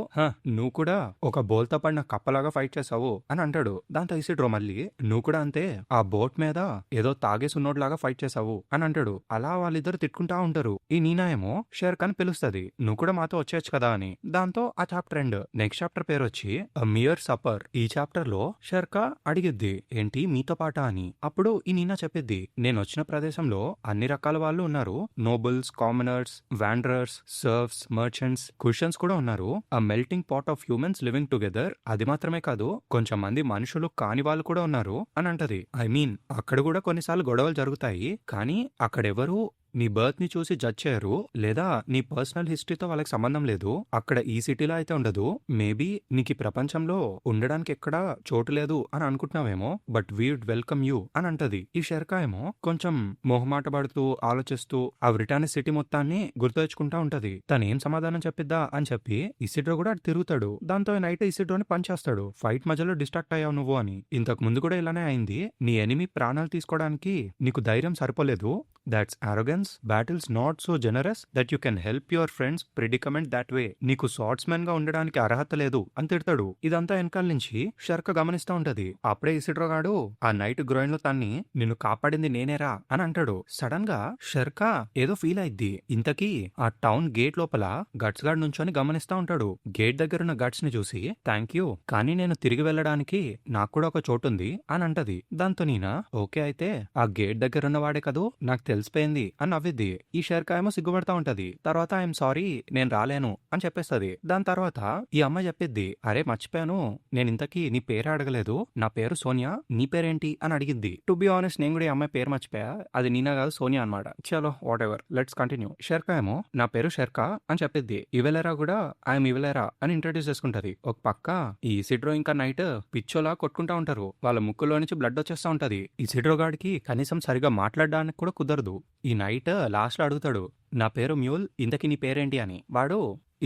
నువ్వు కూడా ఒక బోల్తో పడిన కప్పలాగా ఫైట్ చేసావు అని అంటాడు. దాంతో ఇసిడ్రో మళ్ళీ, నువ్వు కూడా అంతే, ఆ బోట్ మీద ఏదో తాగేసి ఉన్నోడ్లాగా ఫైట్ చేసావు అని అంటాడు. అలా వాళ్ళిద్దరు తిట్టుకుంటా ఉంటారు. ఈ నీనా ఏమో షేర్ ఖాన్ పిలుస్తుంది, నువ్వు కూడా మాతో వచ్చేయచ్చు కదా అని. దాంతో ఆ చాప్టర్ ఎండ్. నెక్స్ట్ చాప్టర్ పేరు వచ్చి మియర్ సపర్. ఈ చాప్టర్ లో షర్కా అడిగిద్ది, ఏంటి మీతో పాట అని. అప్పుడు ఈ నీనా చెప్పిద్ది, నేను వచ్చిన ప్రదేశంలో అన్ని రకాల వాళ్ళు ఉన్నారు, nobles, commoners, wanderers, serfs, merchants, questions కూడా ఉన్నారు, ఆ melting pot of humans living together. అది మాత్రమే కాదు, కొంచెం మంది మనుషులు కాని వాళ్ళు కూడా ఉన్నారు అని అంటది. ఐ మీన్ అక్కడ కూడా కొన్నిసార్లు గొడవలు జరుగుతాయి, కానీ అక్కడెవరు నీ బర్త్ ని చూసి జడ్జ్ చేయరు, లేదా నీ పర్సనల్ హిస్టరీతో వాళ్ళకి సంబంధం లేదు. అక్కడ ఈ సిటీలో అయితే ఉండదు. మేబీ నీకు ఈ ప్రపంచంలో ఉండడానికి ఎక్కడా చోటు లేదు అని అనుకుంటున్నావేమో, but we would welcome you అని అంటది. ఈ షర్కా ఏమో కొంచెం మొహమాట పడుతూ ఆలోచిస్తూ ఆ బ్రిటానియా సిటీ మొత్తాన్ని గుర్తు తెచ్చుకుంటా ఉంటది. తనేం సమాధానం చెప్పిద్దా అని చెప్పి ఇసిడ్రో కూడా అటు తిరుగుతాడు. దాంతో నైట్ ఇసిడ్రోని పనిచేస్తాడు. ఫైట్ మధ్యలో డిస్ట్రాక్ట్ అయ్యావు నువ్వు అని. ఇంతకు ముందు కూడా ఇలానే అయింది, నీ ఎనిమి ప్రాణాలు తీసుకోవడానికి నీకు ధైర్యం సరిపోలేదు, that's arrogance. Battles not so generous that you can help your friend's predicament that way. నీకు స్వార్డ్స్మెన్ గా ఉండడానికి అర్హత లేదు అని తిడతాడు. ఇదంతా వెనకాల నుంచి షర్క గమనిస్తా ఉంటది. అప్పుడే ఇసిడ్రో గాడు ఆ నైట్ గ్రోయిన్ లో తన్ని నిన్ను కాపాడింది నేనేరా అని అంటాడు. సడన్ గా షర్క ఏదో ఫీల్ అయిద్ది. ఇంతకీ ఆ టౌన్ గేట్ లోపల గట్స్ గార్డ్ నుంచొని గమనిస్తా ఉంటాడు. గేట్ దగ్గర ఉన్న గట్స్ ని చూసి థ్యాంక్ యూ, కానీ నేను తిరిగి వెళ్ళడానికి నాకు కూడా ఒక చోటుంది అని అంటది. దాంతో నీనా ఓకే అయితే ఆ గేట్ దగ్గర ఉన్న వాడే కదూ, నాకు తెలిసిపోయింది అని నవ్విద్ది. ఈ షర్క ఏమో సిగ్గుపడతా ఉంటది. తర్వాత ఐఎమ్ సారీ నేను రాలేను అని చెప్పేస్తది. దాని తర్వాత ఈ అమ్మాయి చెప్పిద్ది, అరే మర్చిపోయాను, నేను ఇంతకీ నీ పేరే అడగలేదు, నా పేరు సోనియా, నీ పేరేంటి అని అడిగిద్ది. టు బి ఆనెస్ట్ నేను కూడా ఈ అమ్మాయి పేరు మర్చిపోయా, అది నీనా కాదు సోనియా అనమాట. చలో వాట్ ఎవర్, లెట్స్ కంటిన్యూ. షర్క ఏమో నా పేరు షర్క అని చెప్పిద్ది. ఇవెలెరా కూడా ఐఎమ్ ఇవెలెరా అని ఇంట్రడ్యూస్ చేసుకుంటది. ఒక పక్క ఈ ఇసిడ్రో ఇంకా నైట్ పిచ్చోలా కొట్టుకుంటా ఉంటారు. వాళ్ళ ముక్కులో నుంచి బ్లడ్ వచ్చేస్తా ఉంటది. ఇసిడ్రో గాడికి కనీసం సరిగా మాట్లాడడానికి కూడా కుదరదు. ఈ నైట్ లాస్ట్ లో అడుగుతాడు, నా పేరు మ్యూల్, ఇంతకీ నీ పేరేంటి అని. వాడు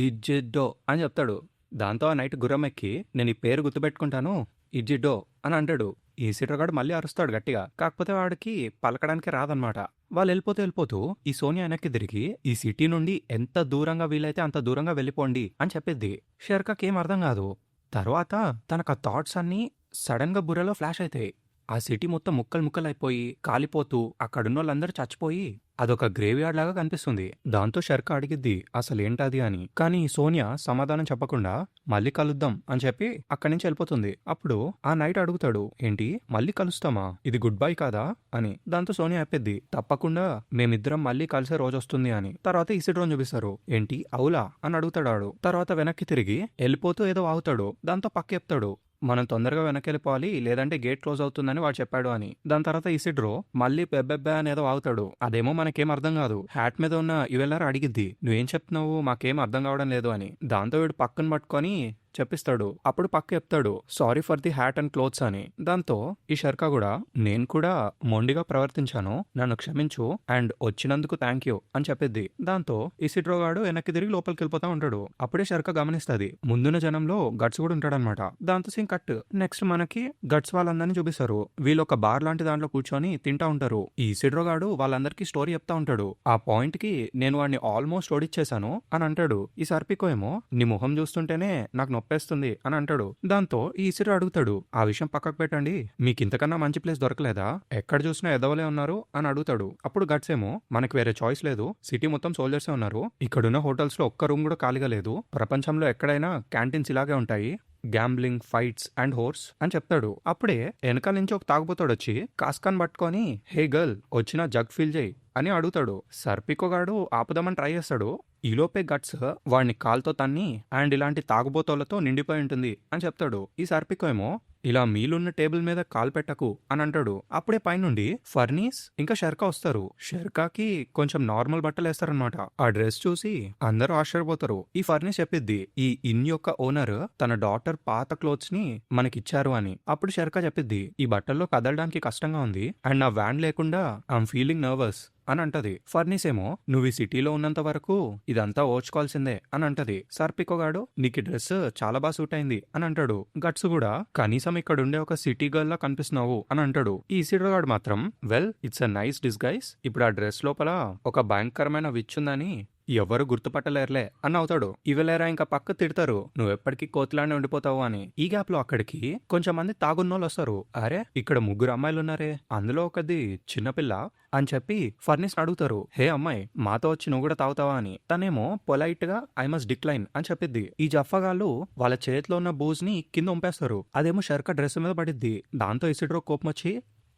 ఇజ్జిడ్డో అని చెప్తాడు. దాంతో ఆ నైట్ గుర్రం ఎక్కి నేను ఈ పేరు గుర్తుపెట్టుకుంటాను ఇజ్జిడ్డో అని అంటాడు. ఈ ఇసిడ్రో గాడు మళ్ళీ అరుస్తాడు గట్టిగా. కాకపోతే వాడికి పలకడానికి రాదనమాట. వాళ్ళు వెళ్ళిపోతూ ఈ సోనియా వెనక్కి తిరిగి ఈ సిటీ నుండి ఎంత దూరంగా వీలైతే అంత దూరంగా వెళ్ళిపోండి అని చెప్పిద్ది. షర్కాకి ఏం అర్థం కాదు. తర్వాత తనకు ఆ థాట్స్ అన్నీ సడన్ గా బుర్రలో ఫ్లాష్ అవుతాయి. ఆ సిటీ మొత్తం ముక్కలు ముక్కలైపోయి కాలిపోతూ అక్కడున్న వాళ్ళందరూ చచ్చిపోయి అదొక గ్రేవ్ యార్డ్ లాగా కనిపిస్తుంది. దాంతో షర్క అడిగిద్ది అసలేంటది అని. కానీ సోనియా సమాధానం చెప్పకుండా మళ్ళీ కలుద్దాం అని చెప్పి అక్కడి నుంచి వెళ్ళిపోతుంది. అప్పుడు ఆ నైట్ అడుగుతాడు, ఏంటి మళ్ళీ కలుస్తామా, ఇది గుడ్ బై కాదా అని. దాంతో సోనియా చెప్పిద్ది, తప్పకుండా మేమిద్దరం మళ్ళీ కలిసే రోజు వస్తుంది అని. తర్వాత ఇసిడ్రోని చూపిస్తారు. ఏంటి అవులా అని అడుగుతాడు. తర్వాత వెనక్కి తిరిగి వెళ్ళిపోతూ ఏదో ఆగుతాడు. దాంతో పక్క చెప్తాడు, మనం తొందరగా వెనకెళ్ళిపోవాలి, లేదంటే గేట్ క్లోజ్ అవుతుందని వాడు చెప్పాడు అని. దాని తర్వాత ఇసిడ్రో మళ్ళీ బెబ్బెబ్బే అనేదో వాగుతాడు. అదేమో మనకేం అర్థం కాదు. హ్యాట్ మీద ఉన్న ఇవెల్లారా అడిగిద్ది, నువ్వేం చెప్తున్నావు, మాకేం అర్థం కావడం లేదు అని. దాంతో వీడు పక్కన పట్టుకొని చెప్పిస్తాడు. అప్పుడు పక్క చెప్తాడు, sorry for the hat and clothes అని. దాంతో ఈ షర్క కూడా నేను కూడా మొండిగా ప్రవర్తించాను, నన్ను క్షమించు అండ్ వచ్చినందుకు థ్యాంక్ యూ అని చెప్పిద్ది. దాంతో ఇసిడ్రో గాడు వెనక్కి తిరిగి లోపలికి వెళ్ళిపోతా ఉంటాడు. అప్పుడే షర్క గమనిస్తుంది ముందున్న జనంలో గట్స్ కూడా ఉంటాడనమాట. దాంతో సింగ్ కట్. నెక్స్ట్ మనకి గట్స్ వాళ్ళందరినీ చూపిస్తారు. వీళ్ళు ఒక బార్ లాంటి దాంట్లో కూర్చొని తింటా ఉంటారు. ఈ ఇసిడ్రో గాడు వాళ్ళందరికీ స్టోరీ చెప్తా ఉంటాడు. ఆ పాయింట్ కి నేను వాడిని ఆల్మోస్ట్ ఓడిచ్చేసాను అని అంటాడు. ఈ సర్పికో ఏమో నీ మొహం చూస్తుంటేనే నాకు నొప్పేస్తుంది అని అంటాడు. దాంతో ఈ ఇసిడ్రో అడుగుతాడు, ఆ విషయం పక్కకు పెట్టండి, మీకు ఇంతకన్నా మంచి ప్లేస్ దొరకలేదా, ఎక్కడ చూసినా ఎదవలే ఉన్నారు అని అడుగుతాడు. అప్పుడు గట్స్ ఏమో మనకి వేరే చాయిస్ లేదు, సిటీ మొత్తం సోల్జర్సే ఉన్నారు, ఇక్కడున్న హోటల్స్ లో ఒక్క రూమ్ కూడా ఖాళీగా లేదు, ప్రపంచంలో ఎక్కడైనా క్యాంటీన్స్ ఇలాగే ఉంటాయి, గ్యాంబ్లింగ్, ఫైట్స్ అండ్ హోర్స్ అని చెప్తాడు. అప్పుడే వెనకాల నుంచి ఒక తాగుబోతాడు వచ్చి కాస్కాన్ పట్టుకొని హే గర్ల్ వచ్చిన జగ్ ఫిల్ చేయి అని అడుగుతాడు. సర్పికో గాడు ఆపుదామని ట్రై చేస్తాడు. ఈలోపే గట్స్ వాడిని కాల్తో తన్ని అండ్ ఇలాంటి తాగుబోతోళ్లతో నిండిపోయి ఉంటుంది అని చెప్తాడు. ఈ సర్పికో ఏమో ఇలా మీలున్న టేబుల్ మీద కాల్ పెట్టకు అని అంటాడు. అప్పుడే పైనుండి ఫర్నీస్ ఇంకా షర్కా వస్తారు. షర్కాకి కొంచెం నార్మల్ బట్టలు వేస్తారనమాట. ఆ డ్రెస్ చూసి అందరూ ఆశ్చర్యపోతారు. ఈ ఫర్నీస్ చెప్పిద్ది ఈ ఇన్ యొక్క ఓనర్ తన డాటర్ పాత క్లోత్స్ ని మనకిచ్చారు అని. అప్పుడు షర్కా చెప్పిద్ది ఈ బట్టల్లో కదలడానికి కష్టంగా ఉంది అండ్ నా వ్యాన్ లేకుండా ఐఎమ్ ఫీలింగ్ నర్వస్ అని అంటది. ఫర్నీస్ ఏమో నువ్వు ఈ సిటీలో ఉన్నంత వరకు ఇదంతా ఓర్చుకోవాల్సిందే అని అంటది. సర్పికో గాడు నీకు డ్రెస్ చాలా బాగా సూట్ అయింది అని అంటాడు. గట్స్ కూడా కనీసం ఇక్కడ ఉండే ఒక సిటీ గర్ల్ లా కనిపిస్తున్నావు అని అంటాడు. ఈ ఇసిడ్రో గాడు మాత్రం well it's a nice disguise, ఇప్పుడు ఆ డ్రెస్ లోపల ఒక భయంకరమైన విచ్ ఉందని ఎవరు గుర్తుపట్టలేరులే అని అవుతాడు. ఇవలేరా ఇంకా పక్క తిడతారు, నువ్వెప్పటికీ కోతిలానే ఉండిపోతావు అని. ఈ గ్యాప్ లో అక్కడికి కొంచెం మంది తాగున్నోళ్ళు వస్తారు. అరే ఇక్కడ ముగ్గురు అమ్మాయిలు ఉన్నారే, అందులో ఒకది చిన్నపిల్ల అని చెప్పి ఫర్నిస్ అడుగుతారు, హే అమ్మాయి మాతో వచ్చి నువ్వు కూడా తాగుతావా అని. తనేమో పొలైట్ గా ఐ మస్ట్ డిక్లైన్ అని చెప్పిద్ది. ఈ జఫాగాళ్ళు వాళ్ళ చేతిలో ఉన్న బూజ్ ని కింద ఉంపేస్తారు. అదేమో షర్క డ్రెస్ మీద పడిద్ది. దాంతో ఇసిడ్రో కోపం వచ్చి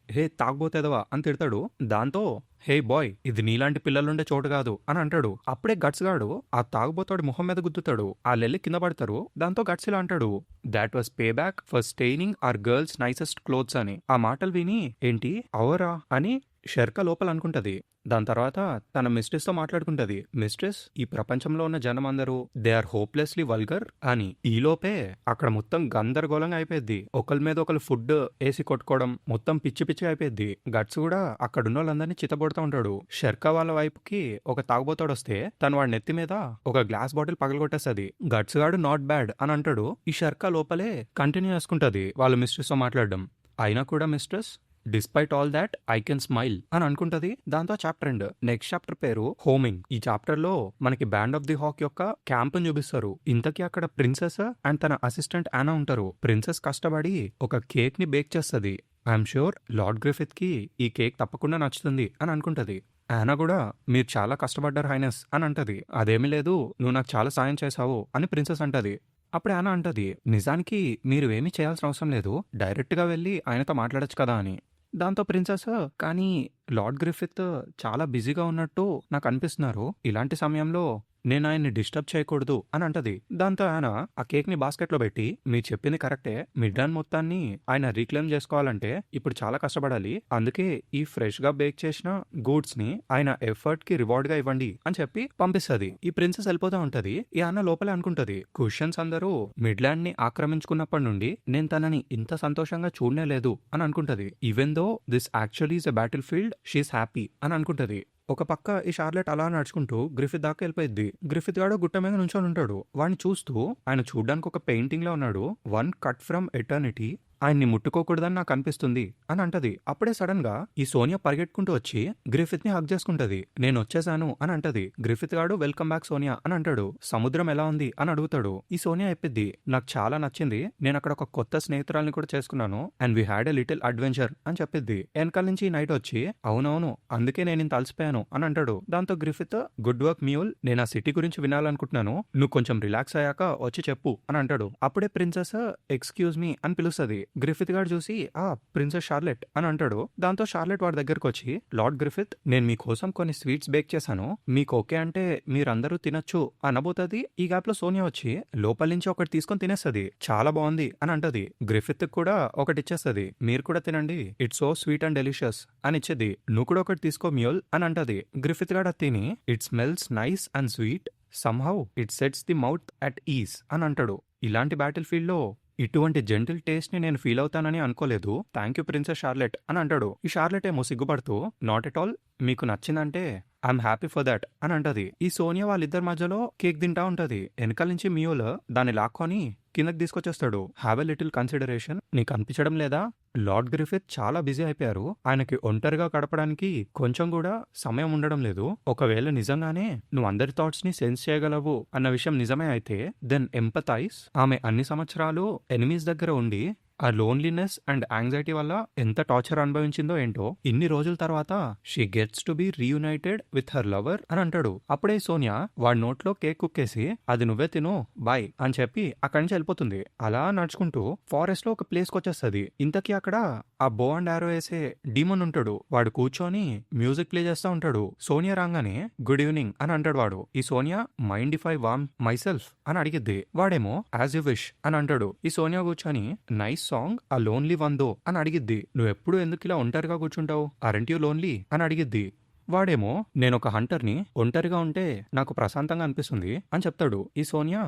హే తాగబోతేదవా అని తిడతాడు. దాంతో హే బాయ్ ఇది నీలాంటి పిల్లలుండే చోటు కాదు అని అంటాడు. అప్పుడే గట్స్ గాడు ఆ తాగుబోతాడు మొహం మీద గుద్దుతాడు. ఆ లెల్లి కింద పడతారు. దాంతో గట్స్ ఇలా అంటాడు, that was pay back for staining our girls nicest clothes అని. ఆ మాటలు విని ఏంటి అవరా అని షర్క లోపల అనుకుంటది. దాని తర్వాత తన మిస్ట్రెస్ తో మాట్లాడుకుంటది. మిస్ట్రెస్ ఈ ప్రపంచంలో ఉన్న జనం అందరూ దే ఆర్ హోప్లెస్లీ వల్గర్ అని. ఈలోపే అక్కడ మొత్తం గందరగోళంగా అయిపోయింది. ఒకరి మీద ఒకరు ఫుడ్ వేసి కొట్టుకోవడం, మొత్తం పిచ్చి పిచ్చి అయిపోయింది. గట్స్ కూడా అక్కడున్న వాళ్ళందరినీ చితబడుతూ ఉంటాడు. షర్క వాళ్ళ వైపుకి ఒక తాగుబోతాడు వస్తే తను వాడి నెత్తి మీద ఒక గ్లాస్ బాటిల్ పగలగొట్టేస్తుంది. గట్స్ గాడు నాట్ బ్యాడ్ అని అంటాడు. ఈ షర్క లోపలే కంటిన్యూ చేసుకుంటది వాళ్ళ మిస్ట్రెస్ తో మాట్లాడడం. అయినా కూడా mistress despite all that I can smile అని అనుకుంటది. దాంతో చాప్టర్ ఎండ్. నెక్స్ట్ చాప్టర్ పేరు హోమింగ్. ఈ చాప్టర్ లో మనకి బ్యాండ్ ఆఫ్ ది హాక్ యొక్క క్యాంప్ చూపిస్తారు. ఇంతకీ అక్కడ ప్రిన్సెస్ అండ్ తన అసిస్టెంట్ యానా ఉంటారు. ప్రిన్సెస్ కష్టపడి ఒక కేక్ ని బేక్ చేస్తుంది. ఐఎమ్ ష్యూర్ లార్డ్ గ్రిఫిత్ కి ఈ కేక్ తప్పకుండా నచ్చుతుంది అని అనుకుంటది. యానా కూడా మీరు చాలా కష్టపడ్డారు హైనెస్ అని అంటది. అదేమీ లేదు, నువ్వు నాకు చాలా సాయం చేశావు అని ప్రిన్సెస్ అంటది. అప్పుడు యానా అంటది, నిజానికి మీరు ఏమీ చేయాల్సిన అవసరం లేదు, డైరెక్ట్ గా వెళ్ళి ఆయనతో మాట్లాడొచ్చు కదా అని. దాంతో ప్రిన్సెస్, కానీ లార్డ్ గ్రిఫిత్ చాలా బిజీగా ఉన్నట్టు నాకు అనిపిస్తున్నారు, ఇలాంటి సమయంలో నేను ఆయన్ని డిస్టర్బ్ చేయకూడదు అని అంటది. దాంతో ఆయన ఆ కేక్ ని బాస్కెట్ లో పెట్టి, మీరు చెప్పింది కరెక్టే, మిడ్ రన్ మొత్తాన్ని ఆయన రీక్లెయిమ్ చేసుకోవాలంటే ఇప్పుడు చాలా కష్టపడాలి, అందుకే ఈ ఫ్రెష్ గా బేక్ చేసిన గూడ్స్ ని ఆయన ఎఫర్ట్ కి రివార్డ్ గా ఇవ్వండి అని చెప్పి పంపిస్తుంది. ఈ ప్రిన్సెస్ వెళ్ళిపోతా ఉంటది. ఈ అన్న లోపలే అనుకుంటది, క్వశ్చన్స్ అందరూ మిడ్ ల్యాండ్ ని ఆక్రమించుకున్నప్పటి నుండి నేను తనని ఇంత సంతోషంగా చూడనే లేదు అని అనుకుంటది. Even though this actually is a battle field, she is happy అని అనుకుంటది. ఒక పక్క ఈ షార్లెట్ అలా నడుచుకుంటూ గ్రిఫిత్ దాకా వెళ్ళిపోయింది. గ్రిఫిత్ గాడు గుట్ట మీద నుంచొని ఉంటాడు. వాడిని చూస్తూ, ఆయన చూడ్డానికి ఒక పెయింటింగ్ లో ఉన్నాడు. వన్ కట్ ఫ్రమ్ ఎటర్నిటీ, ఆయన్ని ముట్టుకోకూడదని నాకు అనిపిస్తుంది అని అంటది. అప్పుడే సడన్ గా ఈ సోనియా పరిగెట్టుకుంటూ వచ్చి గ్రిఫిత్ ని హగ్ చేసుకుంటది. నేను వచ్చేసాను అని అంటది. గ్రిఫిత్ గాడు వెల్కమ్ బ్యాక్ సోనియా అని అంటాడు. సముద్రం ఎలా ఉంది అని అడుగుతాడు. ఈ సోనియా చెప్పిద్ది, నాకు చాలా నచ్చింది, నేను అక్కడ ఒక కొత్త స్నేహితురాల్ని కూడా చేసుకున్నాను, and we had a little adventure అని చెప్పిద్ది. వెనకాల నుంచి నైట్ వచ్చి, అవునవును అందుకే నేను ఇంత అలసిపోయాను అని అంటాడు. దాంతో గ్రిఫిత్, గుడ్ వర్క్ మ్యూల్, నేను ఆ సిటీ గురించి వినాలనుకుంటున్నాను, నువ్వు కొంచెం రిలాక్స్ అయ్యాక వచ్చి చెప్పు అని అంటాడు. అప్పుడే ప్రిన్సెస్ ఎక్స్క్యూజ్ మీ అని పిలుస్తుంది. గ్రిఫిత్ గారు చూసి, ఆ ప్రిన్సెస్ షార్లెట్ అని అంటాడు. దాంతో షార్లెట్ వాడి దగ్గరకు వచ్చి, లార్డ్ గ్రిఫిత్, నేను మీకోసం కొన్ని స్వీట్స్ బేక్ చేశాను, మీకు ఓకే అంటే మీరందరూ తినొచ్చు అనబోతుంది. ఈ గ్యాప్ లో సోనియా వచ్చి లోపల నుంచి ఒకటి తీసుకొని తినేస్తుంది. చాలా బాగుంది అని అంటది. గ్రిఫిత్ కూడా ఒకటి ఇచ్చేస్తుంది. మీరు కూడా తినండి, it's so sweet and delicious అని ఇచ్చేది. నువ్వు కూడా ఒకటి తీసుకో మ్యూల్ అని అంటది. గ్రిఫిత్ గారు తిని, it smells nice and sweet, somehow it sets the mouth at is అని అంటాడు. ఇలాంటి బ్యాటిల్ ఫీల్డ్ లో ఇటువంటి జెంటిల్ టేస్ట్ ని నేను ఫీల్ అవుతానని అనుకోలేదు, థ్యాంక్ యూ ప్రిన్సెస్ షార్లెట్ అని అంటాడు. ఈ షార్లెట్ ఏమో సిగ్గుపడుతూ, నాట్ ఎట్ ఆల్, మీకు నచ్చిందంటే ఐఎమ్ హ్యాపీ ఫర్ దాట్ అని అంటది. ఈ సోనియా వాళ్ళిద్దరి మధ్యలో కేక్ తింటా ఉంటది. వెనకాల నుంచి మియోల్ దాన్ని లాక్కొని కిందకి తీసుకొచ్చేస్తాడు. హ్యావ్ ఎ లిటిల్ కన్సిడరేషన్, నీకు అనిపించడం లేదా, లార్డ్ గ్రిఫిత్ చాలా బిజీ అయిపోయారు, ఆయనకి ఒంటరిగా గడపడానికి కొంచెం కూడా సమయం ఉండడం లేదు. ఒకవేళ నిజంగానే నువ్వు అందరి థాట్స్ ని సెన్స్ చేయగలవు అన్న విషయం నిజమే అయితే, దెన్ ఎంపథైజ్. ఆమె అన్ని సంవత్సరాలు ఎనిమీస్ దగ్గర ఉండి ఆ లోన్లీనెస్ అండ్ యాంగ్జైటీ వల్ల ఎంత టార్చర్ అనుభవించిందో ఏంటో, ఇన్ని రోజుల తర్వాత she gets to be రీయునైటెడ్ with her lover అని అంటాడు. అప్పుడే సోనియా వాడి నోట్లో కేక్ కుక్కేసి, అది నువ్వే తిను బాయ్ అని చెప్పి అక్కడి నుంచి వెళ్ళిపోతుంది. అలా నడుచుకుంటూ ఫారెస్ట్ లో ఒక ప్లేస్ కి వచ్చేస్తుంది. ఇంతకీ అక్కడ ఆ బో అండ్ ఆరో వేసే డీమన్ ఉంటాడు. వాడు కూర్చొని మ్యూజిక్ ప్లే చేస్తా ఉంటాడు. సోనియా రాగానే గుడ్ ఈవినింగ్ అని అంటాడు వాడు. ఈ Sonia, mind if I warm myself అని అడిగిద్ది. వాడేమో యాజ్ యు విష్ అని అంటాడు. ఈ సోనియా కూర్చొని, నైస్ సాంగ్, ఆ లోన్లీ వన్ దో అని అడిగిద్ది. నువ్వు ఎప్పుడు ఎందుకు ఇలా ఒంటరిగా కూర్చుంటావు, అరెంట్ యూ లోన్లీ అని అడిగిద్ది. వాడేమో, నేను ఒక హంటర్ని, ఒంటరిగా ఉంటే నాకు ప్రశాంతంగా అనిపిస్తుంది అని చెప్తాడు. ఈ సోనియా,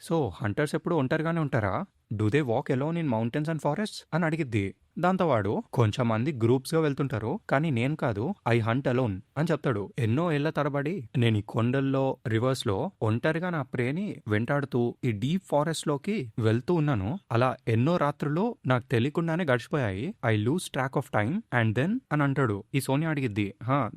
సో హంటర్స్ ఎప్పుడు ఒంటరిగానే ఉంటారా, do they walk alone in mountains and forest అని అడిగిద్ది. దాంతో వాడు, కొంచెం మంది గ్రూప్స్ గా వెళ్తుంటారు, కానీ నేను కాదు, ఐ హంట్ అలోన్ అని చెప్తాడు. ఎన్నో ఏళ్ల తరబడి నేను ఈ కొండల్లో, రివర్స్ లో ఒంటరిగా నా ప్రేని వెంటాడుతూ ఈ డీప్ ఫారెస్ట్ లోకి వెళ్తూ ఉన్నాను. అలా ఎన్నో రాత్రులు నాకు తెలియకుండానే గడిచిపోయాయి. I lose track of time and then అని అంటాడు. ఈ సోనియా అడిగిద్ది,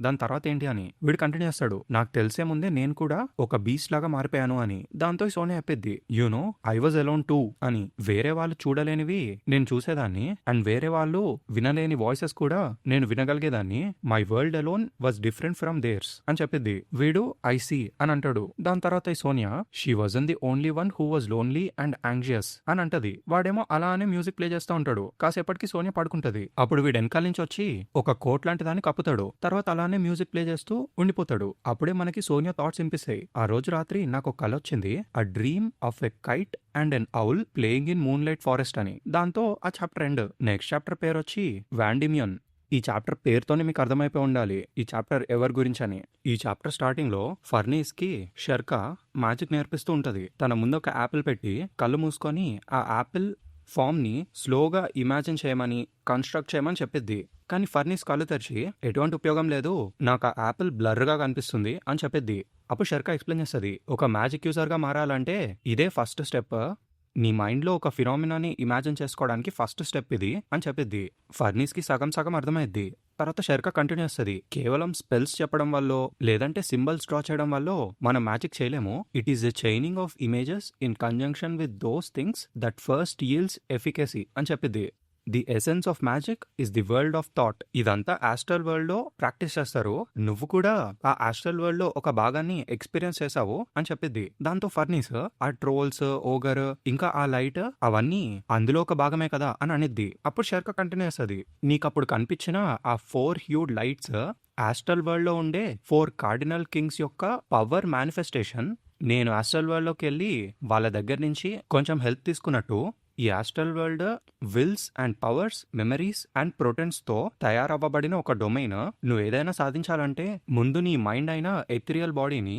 దాని తర్వాత ఏంటి అని. వీడు కంటిన్యూ చేస్తాడు, నాకు తెలిసే ముందే నేను కూడా ఒక బీస్ట్ లాగా మారిపోయాను అని. దాంతో ఈ సోనియా చెప్పిద్ది, you know I was alone too అని. వేరే వాళ్ళు చూడలేనివి నేను చూసేదాన్ని, అండ్ వేరే వాళ్ళు వినలేని వాయిసెస్ కూడా నేను వినగలిగేదాన్ని. My world alone was different from theirs అని చెప్పింది. వీడు ఐ సీ అని అంటాడు. దాని తర్వాత ఈ Sonia, she wasn't the only one who was lonely and anxious అని అంటది. వాడేమో అలానే మ్యూజిక్ ప్లే చేస్తూ ఉంటాడు. కాసేపటికి సోనియా పడుకుంటది. అప్పుడు వీడు వెనకాల నుంచి వచ్చి ఒక కోట్ లాంటి దాన్ని కప్పుతాడు. తర్వాత అలానే మ్యూజిక్ ప్లే చేస్తూ ఉండిపోతాడు. అప్పుడే మనకి సోనియా థాట్స్ వినిపిస్తాయి. ఆ రోజు రాత్రి నాకు ఒక కల వచ్చింది, a dream of a kite and an owl playing in moonlight forest అని. దాంతో ఆ చాప్టర్ ఎండ్. నెక్స్ట్ చాప్టర్ పేరు వచ్చి వాండిమియన్. ఈ చాప్టర్ పేరుతోనే మీకు అర్థమైపోయి ఉండాలి ఈ చాప్టర్ ఎవరి గురించి అని. ఈ చాప్టర్ స్టార్టింగ్ లో ఫర్నీస్ కి షర్కా మ్యాజిక్ నేర్పిస్తూ ఉంటది. తన ముందు ఒక యాపిల్ పెట్టి కళ్ళు మూసుకొని ఆ యాపిల్ ఫామ్ ని స్లోగా ఇమాజిన్ చేయమని, కన్స్ట్రక్ట్ చేయమని చెప్పిద్ది. కానీ ఫర్నీస్ కళ్ళు తెరిచి, ఎటువంటి ఉపయోగం లేదు, నాకు ఆ యాపిల్ బ్లర్ గా కనిపిస్తుంది అని చెప్పిద్ది. అప్పుడు షర్కా ఎక్స్ప్లెయిన్ చేస్తుంది, ఒక మ్యాజిక్ యూజర్ గా మారాలంటే ఇదే ఫస్ట్ స్టెప్, నీ మైండ్‌లో ఒక ఫినామినాని ఇమాజిన్ చేసుకోవడానికి ఫస్ట్ స్టెప్ ఇది అని చెప్పిద్ది. ఫర్నీస్‌కి సగం సగం అర్థమైద్ది. తర్వాత షర్క కంటిన్యూ చేస్తది. కేవలం స్పెల్స్ చెప్పడం వల్లో, లేదంటే సింబల్స్ డ్రా చేయడం వల్లో మనం మ్యాజిక్ చేయలేము. It is a chaining of images in conjunction with those things that first yields efficacy అని చెప్పిద్ది. The essence of magic is the world of thought. ఇదంతా ఆస్ట్రల్ వరల్డ్ లో ప్రాక్టీస్ చేస్తారు. నువ్వు కూడా ఆ ఆస్ట్రల్ వరల్డ్ లో ఒక భాగాన్ని ఎక్స్పీరియన్స్ చేసావు అని చెప్పిద్ది. దాంతో ఫర్నీస్ ఆ ట్రోల్స్, ఓగర్, ఇంకా ఆ లైట్ అవన్నీ అందులో ఒక భాగమే కదా అని అనిద్ది. అప్పుడు షర్క కంటిన్యూ చేస్తుంది. నీకప్పుడు కనిపించిన ఆ 4 హ్యూడ్ లైట్స్ ఆస్ట్రల్ వరల్డ్ లో ఉండే 4 కార్డినల్ కింగ్స్ యొక్క పవర్ మేనిఫెస్టేషన్. నేను ఆస్ట్రల్ వరల్డ్ లోకి వెళ్ళి వాళ్ళ దగ్గర నుంచి కొంచెం హెల్ప్ తీసుకున్నట్టు ఈ astral world wills and powers, memories and portents తో తయారవ్వబడిన ఒక డొమైన్. నువ్వు ఏదైనా సాధించాలంటే ముందు నీ మైండ్ అయిన ఎథిరియల్ బాడీని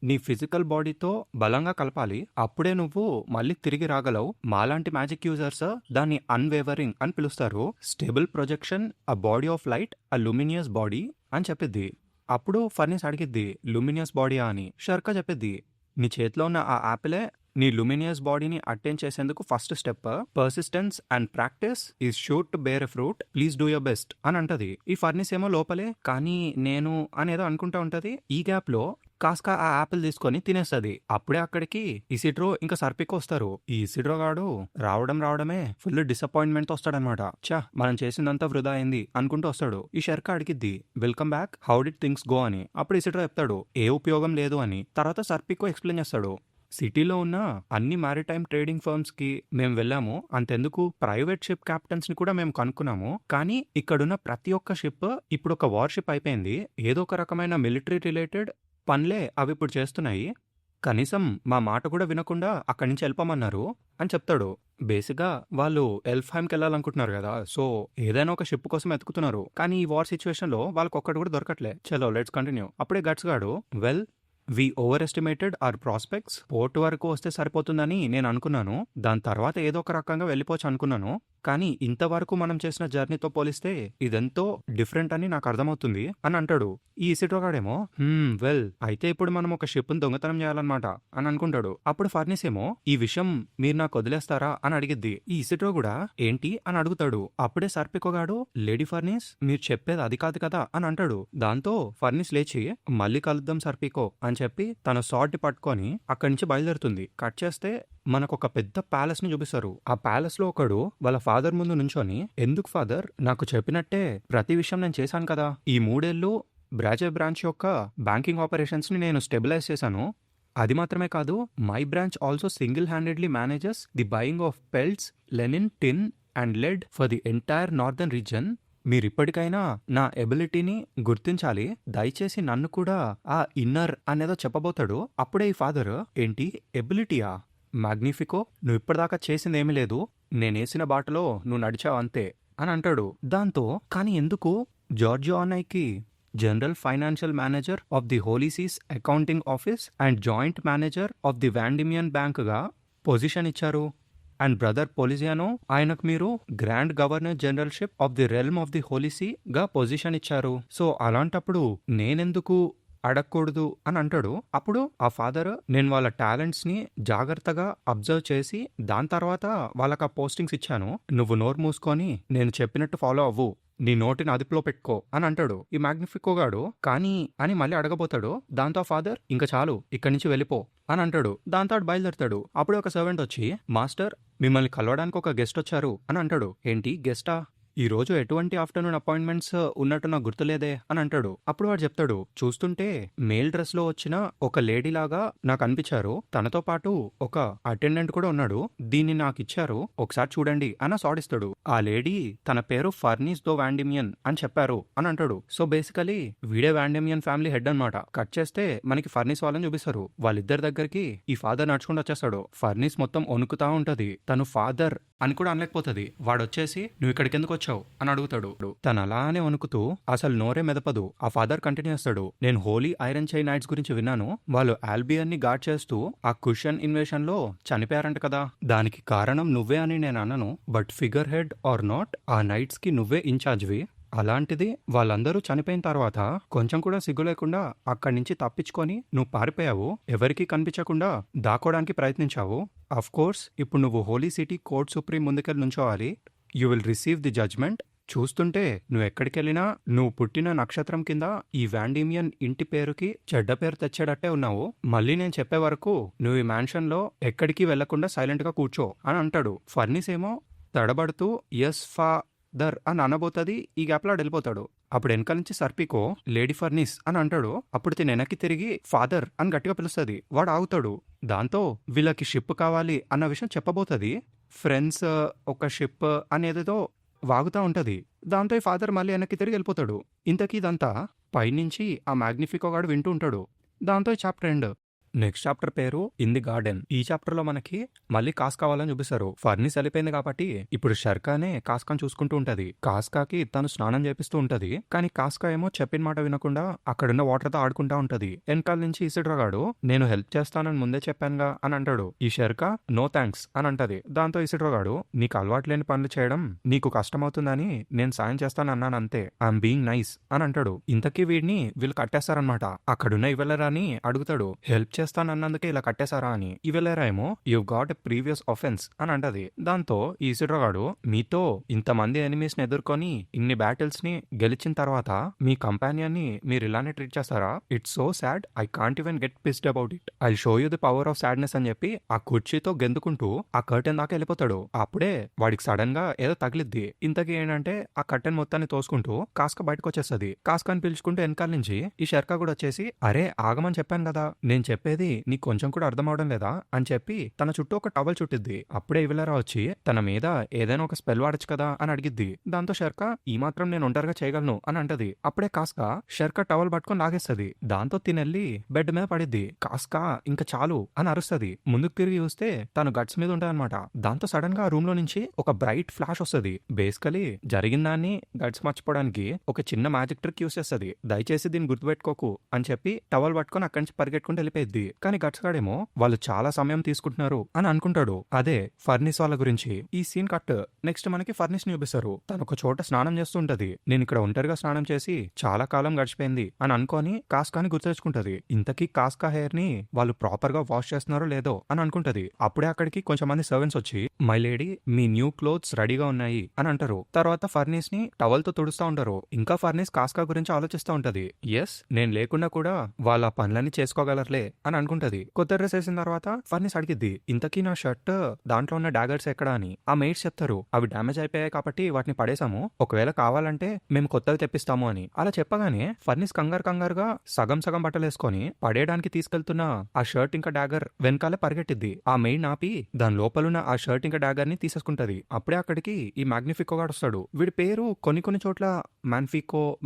నీ ఫిజికల్ బాడీతో బలంగా కలపాలి. అప్పుడే నువ్వు మళ్ళీ తిరిగి రాగలవు. మాలాంటి మ్యాజిక్ యూజర్స్ దాన్ని అన్వేవరింగ్ అని పిలుస్తారు. Stable projection, a body of light, a luminous body అని చెప్పిద్ది. అప్పుడు ఫర్నీస్ అడిగిద్ది, లూమినియస్ బాడీయా అని. షర్క చెప్పిద్ది, నీ చేతిలో ఉన్న ఆ యాపిలే నీ లూమినియస్ బాడీని అటెండ్ చేసేందుకు first step. Persistence and practice is sure to bear a fruit, please do your best అని అంటది. ఈ ఫర్నిస్ ఏమో లోపలే కానీ నేను అనేదో అనుకుంటా ఉంటది. ఈ గ్యాప్ లో కాస్క ఆ యాపిల్ తీసుకొని తినేస్తుంది. అప్పుడే అక్కడికి ఇసిడ్రో ఇంకా సర్పికో వస్తారు. ఈ ఇసిడ్రో గాడు రావడమే ఫుల్ డిసప్పాయింట్మెంట్ తో వస్తాడనమాట. చా, మనం చేసిందంతా వృధా అయింది అనుకుంటూ వస్తాడు. ఈ షర్క అడిగిద్ది, welcome back, how did things go అని. అప్పుడు ఇసిడ్రో చెప్తాడు, ఏ ఉపయోగం లేదు అని. తర్వాత సర్పికో ఎక్స్ప్లెయిన్ చేస్తాడు, సిటీలో ఉన్న అన్ని మారిటైమ్ ట్రేడింగ్ ఫర్మ్స్ కి మేము వెళ్ళాము. అంతెందుకు ప్రైవేట్ షిప్ క్యాప్టెన్స్ ని కూడా మేము కనుక్కున్నాము. కానీ ఇక్కడున్న ప్రతి ఒక్క షిప్ ఇప్పుడు ఒక వార్ షిప్ అయిపోయింది. ఏదో ఒక రకమైన మిలిటరీ రిలేటెడ్ పనులే అవి ఇప్పుడు చేస్తున్నాయి. కనీసం మా మాట కూడా వినకుండా అక్కడి నుంచి వెళ్ళిపోమన్నారు అని చెప్తాడు. బేసిక్గా వాళ్ళు ఎల్ఫ్హైమ్కి వెళ్ళాలనుకుంటున్నారు కదా, సో ఏదైనా ఒక షిప్ కోసం ఎతుకుతున్నారు. కానీ ఈ వార్ సిచ్యువేషన్ లో వాళ్ళకి ఒక్కటి కూడా దొరకట్లే. చలో లెట్స్ కంటిన్యూ. అప్పుడే గట్స్ గాడు, well we overestimated our prospects. Port వరకు వస్తే సరిపోతుందని నేను అనుకున్నాను. దాని తర్వాత ఏదో ఒక రకంగా వెళ్ళిపోవచ్చు అనుకున్నాను. కానీ ఇంతవరకు మనం చేసిన జర్నీతో పోలిస్తే ఇదెంతో డిఫరెంట్ అని నాకు అర్థమవుతుంది అని అంటాడు. ఈ ఇసిడ్రో గాడేమో వెల్ అయితే ఇప్పుడు మనం ఒక షిప్ ని దొంగతనం చేయాలన్నమాట అని అనుకుంటాడు. అప్పుడు ఫర్నిస్ ఏమో, ఈ విషయం మీరు నాకు వదిలేస్తారా అని అడిగిద్ది. ఈ ఇసిడ్రో కూడా ఏంటి అని అడుగుతాడు. అప్పుడే సర్పికో గాడు, లేడీ ఫర్నిస్ మీరు చెప్పేది అది కాదు కదా అని అంటాడు. దాంతో ఫర్నిస్ లేచి, మళ్ళీ కలుద్దాం సర్పికో అని చెప్పి తన సార్ట్ ని పట్టుకొని అక్కడి నుంచి బయలుదేరుతుంది. కట్ చేస్తే మనకు ఒక పెద్ద ప్యాలెస్ ని చూపిస్తారు. ఆ ప్యాలెస్ లో ఒకడు వాళ్ళ ఫాదర్ ముందు నుంచొని, ఎందుకు ఫాదర్, నాకు చెప్పినట్టే ప్రతి విషయం నేను చేశాను కదా. ఈ 3 ఏళ్ళు బ్రాజే బ్రాంచ్ యొక్క బ్యాంకింగ్ ఆపరేషన్స్ ని నేను స్టెబిలైజ్ చేశాను. అది మాత్రమే కాదు, my branch also single handedly manages the buying of pelts, linen, tin and lead for the entire northern region. మీరిప్పటికైనా నా ఎబిలిటీని గుర్తించాలి. దయచేసి నన్ను కూడా ఆ ఇన్నర్ అనేదో చెప్పబోతాడు. అప్పుడే ఈ ఫాదర్, ఏంటి ఎబిలిటీయా, మ్యాగ్నిఫికో, నువ్వు ఇప్పటిదాకా చేసిందేమీ లేదు. నేనేసిన బాటలో నువ్వు నడిచావు అంతే అని అంటాడు. దాంతో కానీ ఎందుకు జార్జియో అన్నయ్యకి general financial manager of the Holy See's accounting office and joint manager of the Vandimion bank గా పొజిషన్ ఇచ్చారు? అండ్ బ్రదర్ పొలిజియానో, ఆయనకు మీరు grand governor generalship of the realm of the Holy See గా పొజిషన్ ఇచ్చారు. So అలాంటప్పుడు నేనెందుకు అడగకూడదు అని అంటాడు. అప్పుడు ఆ ఫాదర్, నేను వాళ్ళ టాలెంట్స్ ని జాగ్రత్తగా అబ్జర్వ్ చేసి దాని తర్వాత వాళ్ళకి ఆ పోస్టింగ్స్ ఇచ్చాను. నువ్వు నోరు మూసుకొని నేను చెప్పినట్టు ఫాలో అవ్వు, నీ నోటిని అదుపులో పెట్టుకో అని అంటాడు. ఈ మ్యాగ్నిఫికో గాడు కానీ అని మళ్ళీ అడగబోతాడు. దాంతో ఫాదర్, ఇంకా చాలు ఇక్కడి నుంచి వెళ్ళిపో అని అంటాడు. దాంతో బయలుదేరుతాడు. అప్పుడే ఒక సర్వెంట్ వచ్చి, మాస్టర్ మిమ్మల్ని కలవడానికి ఒక గెస్ట్ వచ్చారు అని అంటాడు. ఏంటి గెస్టా? ఈ రోజు ఎటువంటి ఆఫ్టర్నూన్ అపాయింట్మెంట్స్ ఉన్నట్టు నాకు గుర్తులేదే అని అంటాడు. అప్పుడు వాడు చెప్తాడు, చూస్తుంటే మేల్ డ్రెస్ లో వచ్చిన ఒక లేడీ లాగా నాకు అనిపించారు. తనతో పాటు ఒక అటెండెంట్ కూడా ఉన్నాడు. దీన్ని నాకు ఇచ్చారు, ఒకసారి చూడండి అని సాడిస్తాడు. ఆ లేడీ తన పేరు ఫర్నీస్ దో వాండిమియన్ అని చెప్పారు అని అంటాడు. సో బేసికలీ వీడే వాండిమియన్ ఫ్యామిలీ హెడ్ అనమాట. కట్ చేస్తే మనకి ఫర్నీస్ వాళ్ళని చూపిస్తారు. వాళ్ళిద్దరి దగ్గరికి ఈ ఫాదర్ నడుచుకుంటూ వచ్చేస్తాడు. ఫర్నీస్ మొత్తం వణుకుతా ఉంటది. తను ఫాదర్ అని కూడా అనలేకపోతుంది. వాడు వచ్చేసి, నువ్వు ఇక్కడికి ఎందుకు వచ్చావు అని అడుగుతాడు. తను అలానే వణుకుతూ అసలు నోరే మెదపదు. ఆ ఫాదర్ కంటిన్యూ చేస్తాడు, నేను హోలీ ఐరన్ చైన్ నైట్స్ గురించి విన్నాను. వాళ్ళు ఆల్బియన్ ని గార్డ్ చేస్తూ ఆ కుషన్ ఇన్వేషన్ లో చనిపోయారంట కదా. దానికి కారణం నువ్వే అని నేను అన్నను. But figurehead or not, ఆ నైట్స్ కి నువ్వే ఇన్ఛార్జ్వి. అలాంటిది వాళ్ళందరూ చనిపోయిన తర్వాత కొంచెం కూడా సిగ్గు లేకుండా అక్కడి నుంచి తప్పించుకొని నువ్వు పారిపోయావు. ఎవరికీ కనిపించకుండా దాక్కోడానికి ప్రయత్నించావు. కోర్స్ ఇప్పుడు నువ్వు హోలీ సిటీ కోర్ట్ సుప్రీం ముందుకెళ్ళి నుంచోవాలి. You will receive the judgment. చూస్తుంటే నువ్వెక్కడికెళ్ళినా నువ్వు పుట్టిన నక్షత్రం కింద ఈ వాండీమియన్ ఇంటి పేరుకి చెడ్డ పేరు తెచ్చేటట్టే ఉన్నావు. మళ్ళీ నేను చెప్పే వరకు నువ్వు ఈ మ్యాన్షన్లో ఎక్కడికి వెళ్లకుండా సైలెంట్గా కూర్చో అని అంటాడు. ఫర్నిస్ ఏమో తడబడుతూ ఎస్ ఫాదర్ అని అనబోతుంది. ఈ గ్యాప్లో వెళ్ళిపోతాడు. అప్పుడు వెనకాల నుంచి సర్పికో లేడీ ఫర్నిస్ అని అంటాడు. అప్పుడు తిని వెనక్కి తిరిగి ఫాదర్ అని గట్టిగా పిలుస్తుంది. వాడు ఆగుతాడు. దాంతో వీళ్ళకి షిప్ కావాలి అన్న విషయం చెప్పబోతుంది. ఫ్రెండ్స్ ఒక షిప్ అనేదితో వాగుతూ ఉంటుంది. దాంతో ఈ ఫాదర్ మళ్ళీ వెనక్కి తిరిగి వెళ్ళిపోతాడు. ఇంతకీ ఇదంతా పైనుంచి ఆ మ్యాగ్నిఫికో గాడు వింటూ ఉంటాడు. దాంతో ఈ చాప్టర్ ఎండ్. నెక్స్ట్ చాప్టర్ పేరు ఇన్ ది గార్డెన్. ఈ చాప్టర్ లో మనకి మళ్ళీ కాస్కా వాళ్ళని చూపిస్తారు. ఫర్నిస్ వెళ్ళిపోయింది కాబట్టి ఇప్పుడు షర్కానే కాస్కాని చూసుకుంటూ ఉంటది. కాస్కాకి తను స్నానం చేపిస్తూ ఉంటది. కానీ కాస్కా ఏమో చెప్పిన మాట వినకుండా అక్కడున్న వాటర్ తో ఆడుకుంటా ఉంటది. వెనకాల నుంచి ఇసిడ్రా గాడు నేను హెల్ప్ చేస్తానని ముందే చెప్పానుగా అని అంటాడు. ఈ షర్కా నో థ్యాంక్స్ అని అంటది. దాంతో ఇసిడ్రా గాడు నీకు అలవాటు లేని పనులు చేయడం నీకు కష్టమవుతుందని నేను సాయం చేస్తాను అన్నాను అంతే. ఐఎమ్ బీయింగ్ నైస్ అని అంటాడు. ఇంతకీ వీళ్ళు కట్టేస్తారనమాట. అక్కడున్న ఇవెల్లరాని అడుగుతాడు హెల్ప్ చేస్తానన్నందుకే ఇలా కట్టేశారా అని. ఇవెల్లరా ఏమో you got a previous offence అని అంటది. దాంతో ఈ ఇసిడ్రాగాడు మీతో ఇంతమంది ఎనిమీస్ ని ఎదుర్కొని ఇన్ని బ్యాటిల్స్ ని గెలిచిన తర్వాత మీ కంపానియన్ ని మీరు ఇలానే ట్రీట్ చేస్తారా? It's so sad I can't even get pissed about it. I show you the power of sadness అని చెప్పి ఆ కుర్చీతో గెందుకుంటూ ఆ కర్టెన్ దాకా వెళ్ళిపోతాడు. అప్పుడే వాడికి సడన్ గా ఏదో తగిలిద్ది. ఇంతకీ ఏంటంటే ఆ కర్టెన్ మొత్తాన్ని తోసుకుంటూ కాస్క బయటకు వచ్చేస్తుంది. కాస్కాని పిలుచుకుంటూ వెనకాల నుంచి ఈ షర్కా కూడా వచ్చేసి అరే ఆగమని చెప్పాను కదా, నేను చెప్పేది నీకు కొంచెం కూడా అర్థం అవడం లేదా అని చెప్పి తన చుట్టూ ఒక టవల్ చుట్టిద్ది. అప్పుడే ఇవిలరా వచ్చి తన మీద ఏదైనా ఒక స్పెల్ వాడచ్చు కదా అని అడిగిద్ది. దాంతో షర్కా ఈ మాత్రం నేను ఒంటరిగా చేయగలను అని అంటది. అప్పుడే కాస్కా షర్కా టవల్ పట్టుకొని లాగేస్తుంది. దాంతో తినెళ్ళి బెడ్ మీద పడిద్ది. కాస్కా ఇంకా చాలు అని అరుస్తుంది. ముందుకు తిరిగి చూస్తే తను గట్స్ మీద ఉంటదన్నమాట. దాంతో సడన్ గా ఆ రూమ్ లో నుంచి ఒక బ్రైట్ ఫ్లాష్ వస్తుంది. బేసికలీ జరిగిన దాన్ని గట్స్ మర్చిపోవడానికి ఒక చిన్న మ్యాజిక్ ట్రిక్ యూస్ చేస్తుంది. దయచేసి దీన్ని గుర్తుపెట్టుకోకు అని చెప్పి టవల్ పట్టుకొని అక్కడి నుంచి పరిగెట్టుకుంటూ వెళ్ళిపోయింది. కానీ గట్స్ గాడేమో వాళ్ళు చాలా సమయం తీసుకుంటున్నారు అని అనుకుంటాడు. అదే ఫర్నిస్ వాళ్ళ గురించి ఈ సీన్ కట్. నెక్స్ట్ మనకి ఫర్నిస్ ని చూపిస్తారు. తను ఒక చోట స్నానం చేస్తూ ఉంటది. నేను ఇక్కడ ఒంటరిగా స్నానం చేసి చాలా కాలం గడిచిపోయింది అని అనుకొని కాస్కాని గుర్తెచ్చుకుంటది. ఇంతకీ కాస్కా హెయిర్ ని వాళ్ళు ప్రాపర్ గా వాష్ చేస్తున్నారో లేదో అని అనుకుంటది. అప్పుడే అక్కడికి కొంచెం మంది సర్వెంట్స్ వచ్చి my lady me new clothes రెడీగా ఉన్నాయి అని అంటారు. తర్వాత ఫర్నిస్ ని టవల్ తో తుడుస్తూ ఉంటారు. ఇంకా ఫర్నిస్ కాస్కా గురించి ఆలోచిస్తూ ఉంటది. ఎస్ నేను లేకుండా కూడా వాళ్ళ పనులన్నీ చేసుకోగలరులే అని అనుకుంటది. కొత్త డ్రెస్ వేసిన తర్వాత ఫర్నిస్ అడిగిద్ది ఇంతకీ నా షర్ట్ దాంట్లో ఉన్న డాగర్స్ ఎక్కడా అని. ఆ మెయిట్స్ చెప్తారు అవి డ్యామేజ్ అయిపోయాయి కాబట్టి వాటిని పడేసాము, ఒకవేళ కావాలంటే మేము కొత్తవి తెప్పిస్తాము అని. అలా చెప్పగానే ఫర్నిస్ కంగారుగా సగం సగం బట్టలు వేసుకొని పడేయడానికి తీసుకెళ్తున్న ఆ షర్ట్ ఇంకా డాగర్ వెనకాలే పరిగెట్టిద్ది. ఆ మెయిన్ ఆపి దాని లోపలున్న ఆ షర్ట్ ఇంకా డాగర్ ని తీసేసుకుంటది. అప్పుడే అక్కడికి ఈ మ్యాగ్నిఫికో గాడు వస్తాడు. వీడి పేరు కొన్ని చోట్ల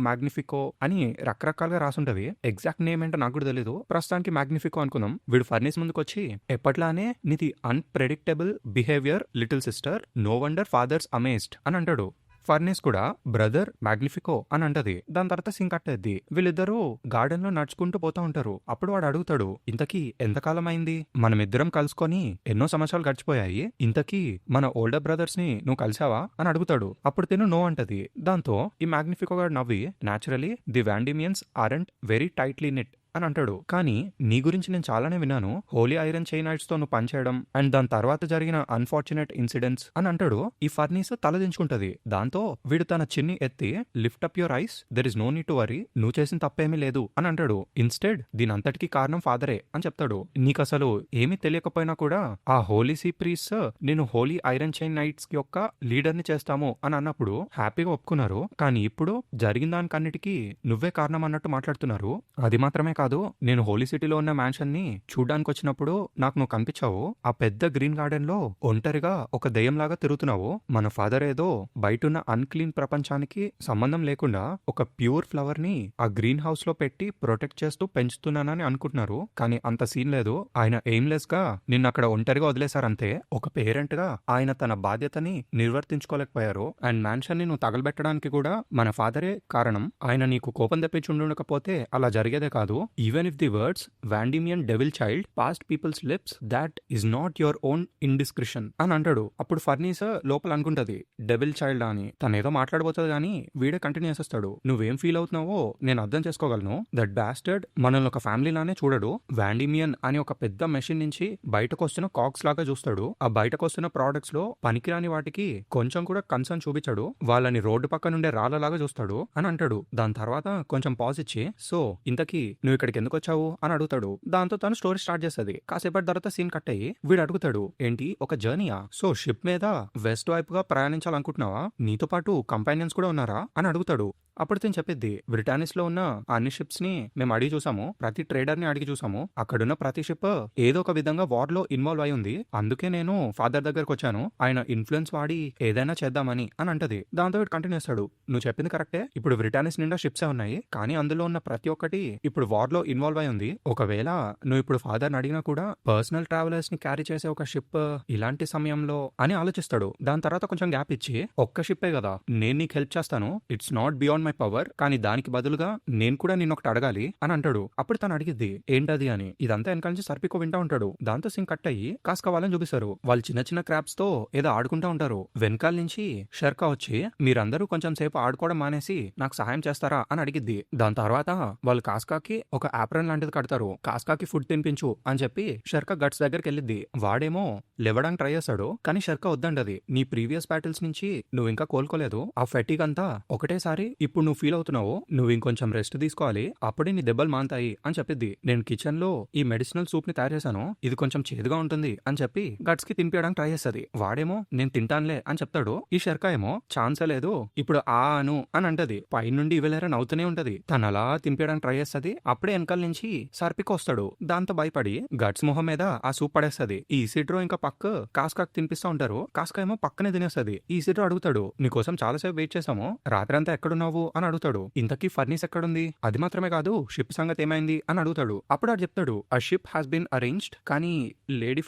మ్యాగ్నిఫికో అని రకరకాలుగా రాసుంటది. ఎగ్జాక్ట్ నేమ్ ఏంటో నాకు కూడా తెలీదు. ప్రస్తుతానికి మ్యాగ్నిఫికో అనుకుందాం. వీడు ఫర్నిస్ ముందుకు వచ్చి ఎప్పట్లానే నీది unpredictable behaviour little sister, no wonder father's amazed అని అంటాడు. ఫర్నిస్ కూడా బ్రదర్ మ్యాగ్నిఫికో అని అంటది. దాని తర్వాత సింక్ కట్టేద్ది. వీళ్ళిద్దరూ గార్డెన్ లో నడుచుకుంటూ పోతా ఉంటారు. అప్పుడు వాడు అడుగుతాడు ఇంతకీ ఎంతకాలం అయింది, మనమిద్దరం కలుసుకొని ఎన్నో సంవత్సరాలు గడిచిపోయాయి, ఇంతకీ మన ఓల్డర్ బ్రదర్స్ ని నువ్వు కలిసావా అని అడుగుతాడు. అప్పుడు తిను నో అంటది. దాంతో ఈ మ్యాగ్నిఫికో గాడు నవ్వి naturally the Vandimions aren't very tightly knit అని అంటాడు. కానీ నీ గురించి నేను చాలానే విన్నాను. హోలీ ఐరన్ చైనైట్స్ తో నువ్వు పనిచేయడం అండ్ దాని తర్వాత జరిగిన అన్ఫార్చునేట్ ఇన్సిడెంట్స్ అని అంటాడు. ఈ ఫర్నిస్ తలదించుకుంటది. దాంతో వీడు తన చిన్ని ఎత్తి lift up your eyes, there is no need to worry, నువ్వు చేసిన తప్పేమీ లేదు అని అంటాడు. ఇన్స్టెడ్ దీని అంతటికీ కారణం ఫాదరే అని చెప్తాడు. నీకు అసలు ఏమీ తెలియకపోయినా కూడా ఆ హోలీ సీ ప్రీస్ నేను హోలీ ఐరన్ చైన్ నైట్స్ యొక్క లీడర్ ని చేస్తాము అని అన్నప్పుడు హ్యాపీగా ఒప్పుకున్నారు. కానీ ఇప్పుడు జరిగిన దానికన్నిటికీ నువ్వే కారణం అన్నట్టు మాట్లాడుతున్నారు. అది మాత్రమే కాదు, నేను హోలీ సిటీలో ఉన్న మ్యాన్షన్ ని చూడ్డానికి వచ్చినప్పుడు నాకు నువ్వు కనిపించావు. ఆ పెద్ద గ్రీన్ గార్డెన్ లో ఒంటరిగా ఒక దెయ్యంలాగా తిరుగుతున్నావు. మన ఫాదర్ ఏదో బయటున్న అన్క్లీన్ ప్రపంచానికి సంబంధం లేకుండా ఒక ప్యూర్ ఫ్లవర్ ని ఆ గ్రీన్ హౌస్ లో పెట్టి ప్రొటెక్ట్ చేస్తూ పెంచుతున్నానని అనుకుంటున్నారు. కానీ అంత సీన్ లేదు. ఆయన ఎయిమ్లెస్ గా నిన్ను అక్కడ ఒంటరిగా వదిలేశారంతే. ఒక పేరెంట్ గా ఆయన తన బాధ్యతని నిర్వర్తించుకోలేకపోయారు. అండ్ మ్యాన్షన్ ని నువ్వు తగలబెట్టడానికి కూడా మన ఫాదరే కారణం. ఆయన నీకు కోపం తెప్పించి ఉండకపోతే అలా జరిగేదే కాదు. Even if the words Vandimion devil child passed people's lips that is not your own indiscretion అని అంటాడు. అప్పుడు ఫర్నీస్ లోపల అనుకుంటది డెవిల్ చైల్డ్ అని. తను ఏదో మాట్లాడబోతుంది కానీ వీడే కంటిన్యూ చేసేస్తాడు. నువ్వేం ఫీల్ అవుతున్నావో నేను అర్థం చేసుకోగలను. దట్ బ్యాస్టర్డ్ మనల్ని ఒక ఫ్యామిలీ లానే చూడడు. వాండిమియన్ అని ఒక పెద్ద మెషిన్ నుంచి బయటకు వస్తున్న కాక్స్ లాగా చూస్తాడు. ఆ బయటకు వస్తున్న ప్రోడక్ట్స్ లో పనికిరాని వాటికి కొంచెం కూడా కన్సర్న్ చూపించాడు. వాళ్ళని రోడ్డు పక్క నుండే రాళ్ళలాగా చూస్తాడు అని అంటాడు. దాని తర్వాత కొంచెం పాజ్ ఇచ్చి సో ఇంతకీ నువ్వు ఇక్కడికి ఎందుకు వచ్చావు అని అడుగుతాడు. దాంతో తను స్టోరీ స్టార్ట్ చేస్తుంది. కాసేపటి తర్వాత సీన్ కట్ అయ్యి వీడు అడుగుతాడు ఏంటి ఒక జర్నీయా? సో షిప్ మీద వెస్ట్ వైపుగా ప్రయాణించాలనుకుంటున్నావా? నీతో పాటు కంపానియన్స్ కూడా ఉన్నారా అని అడుగుతాడు. అప్పుడు తిని చెప్పిద్ది బ్రిటానిస్ లో ఉన్న అన్ని షిప్స్ ని మేము అడిగి చూసాము, ప్రతి ట్రేడర్ ని అడిగి చూసాము. అక్కడున్న ప్రతి షిప్ ఏదో ఒక విధంగా వార్ లో ఇన్వాల్వ్ అయి ఉంది. అందుకే నేను ఫాదర్ దగ్గరకు వచ్చాను, ఆయన ఇన్ఫ్లుయెన్స్ వాడి ఏదైనా చేద్దామని అని అంటది. దాంతో వీడు కంటిన్యూ చేస్తాడు నువ్వు చెప్పింది కరెక్టే. ఇప్పుడు బ్రిటానిస్ నిండా షిప్సే ఉన్నాయి, కానీ అందులో ఉన్న ప్రతి ఒక్కటి ఇప్పుడు వార్ లో ఇన్వాల్వ్ అయి ఉంది. ఒకవేళ నువ్వు ఇప్పుడు ఫాదర్ ని అడిగినా కూడా పర్సనల్ ట్రావెలర్స్ ని క్యారీ చేసే ఒక షిప్ ఇలాంటి సమయంలో అని ఆలోచిస్తాడు. దాని తర్వాత కొంచెం గ్యాప్ ఇచ్చి ఒక్క షిప్పే కదా, నేను నీకు హెల్ప్ చేస్తాను, it's not beyond my power, కానీ దానికి బదులుగా నేను కూడా నిన్న ఒకటి అడగాలి అని అంటాడు. అప్పుడు తను అడిగిద్ది ఏంటది అని. ఇదంతా వెనకాల నుంచి సర్పికో వింటా ఉంటాడు. దాంతో సింగ్ కట్ అయ్యి కాస్క వాళ్ళని చూపిస్తారు. వాళ్ళు చిన్న చిన్న క్రాబ్స్ తో ఏదో ఆడుకుంటా ఉంటారు. వెనకాల నుంచి షర్కా వచ్చి మీరందరూ కొంచెం సేపు ఆడుకోవడం మానేసి నాకు సహాయం చేస్తారా అని అడిగిద్ది. దాని తర్వాత వాళ్ళు కాస్కాకి ఒక ఆప్రన్ లాంటిది కడతారు. కాస్కాకి ఫుడ్ తినిపించు అని చెప్పి షర్కా గట్స్ దగ్గరికి వెళ్ళిద్ది. వాడేమో లేవడానికి ట్రై చేస్తాడు, కానీ షర్కా వద్దంటది. నీ ప్రీవియస్ బ్యాటిల్స్ నుంచి నువ్వు ఇంకా కోలుకోలేదు, ఆ ఫెటిగ్ అంతా ఒకటేసారి ఇప్పుడు నువ్వు ఫీల్ అవుతున్నావు, నువ్వు ఇంకొంచెం రెస్ట్ తీసుకోవాలి, అప్పుడే నీ దెబ్బలు మాంతాయి అని చెప్పిద్ది. నేను కిచెన్ లో ఈ మెడిసినల్ సూప్ ని తయారు చేశాను, ఇది కొంచెం చేదుగా ఉంటుంది అని చెప్పి గట్స్ కి తినిపించడానికి ట్రై చేస్తుంది. వాడేమో నేను తింటానులే అని చెప్తాడు. ఈ షర్కా ఏమో ఛాన్సే లేదు, ఇప్పుడు అను అని అంటది. పై నుండి ఇవెలేరా నవ్వుతూనే ఉంటది. తను అలా తినిపించడానికి ట్రై చేస్తుంది. అప్పుడే వెనకాల నుంచి సర్పిక్ వస్తాడు. దాంతో భయపడి గట్స్ మొహం మీద ఆ సూప్ పడేస్తుంది. ఈ ఇసిడ్రో ఇంకా పక్క కాస్కాకి తినిపిస్తూ ఉంటారు. కాస్కా ఏమో పక్కనే తినేస్తుంది. ఈ ఇసిడ్రో అడుగుతాడు నీకోసం చాలాసేపు వెయిట్ చేశాము, రాత్రంతా ఎక్కడున్నావు అని అడుగుతాడు. ఇంతకీ ఫర్నీస్ ఎక్కడుంది, అది మాత్రమే కాదు షిప్ సంగతి ఏమైంది అని అడుగుతాడు. అప్పుడు అది చెప్తాడు ఆ షిప్ హాస్ బీన్ అరేంజ్డ్, కానీ లేడీ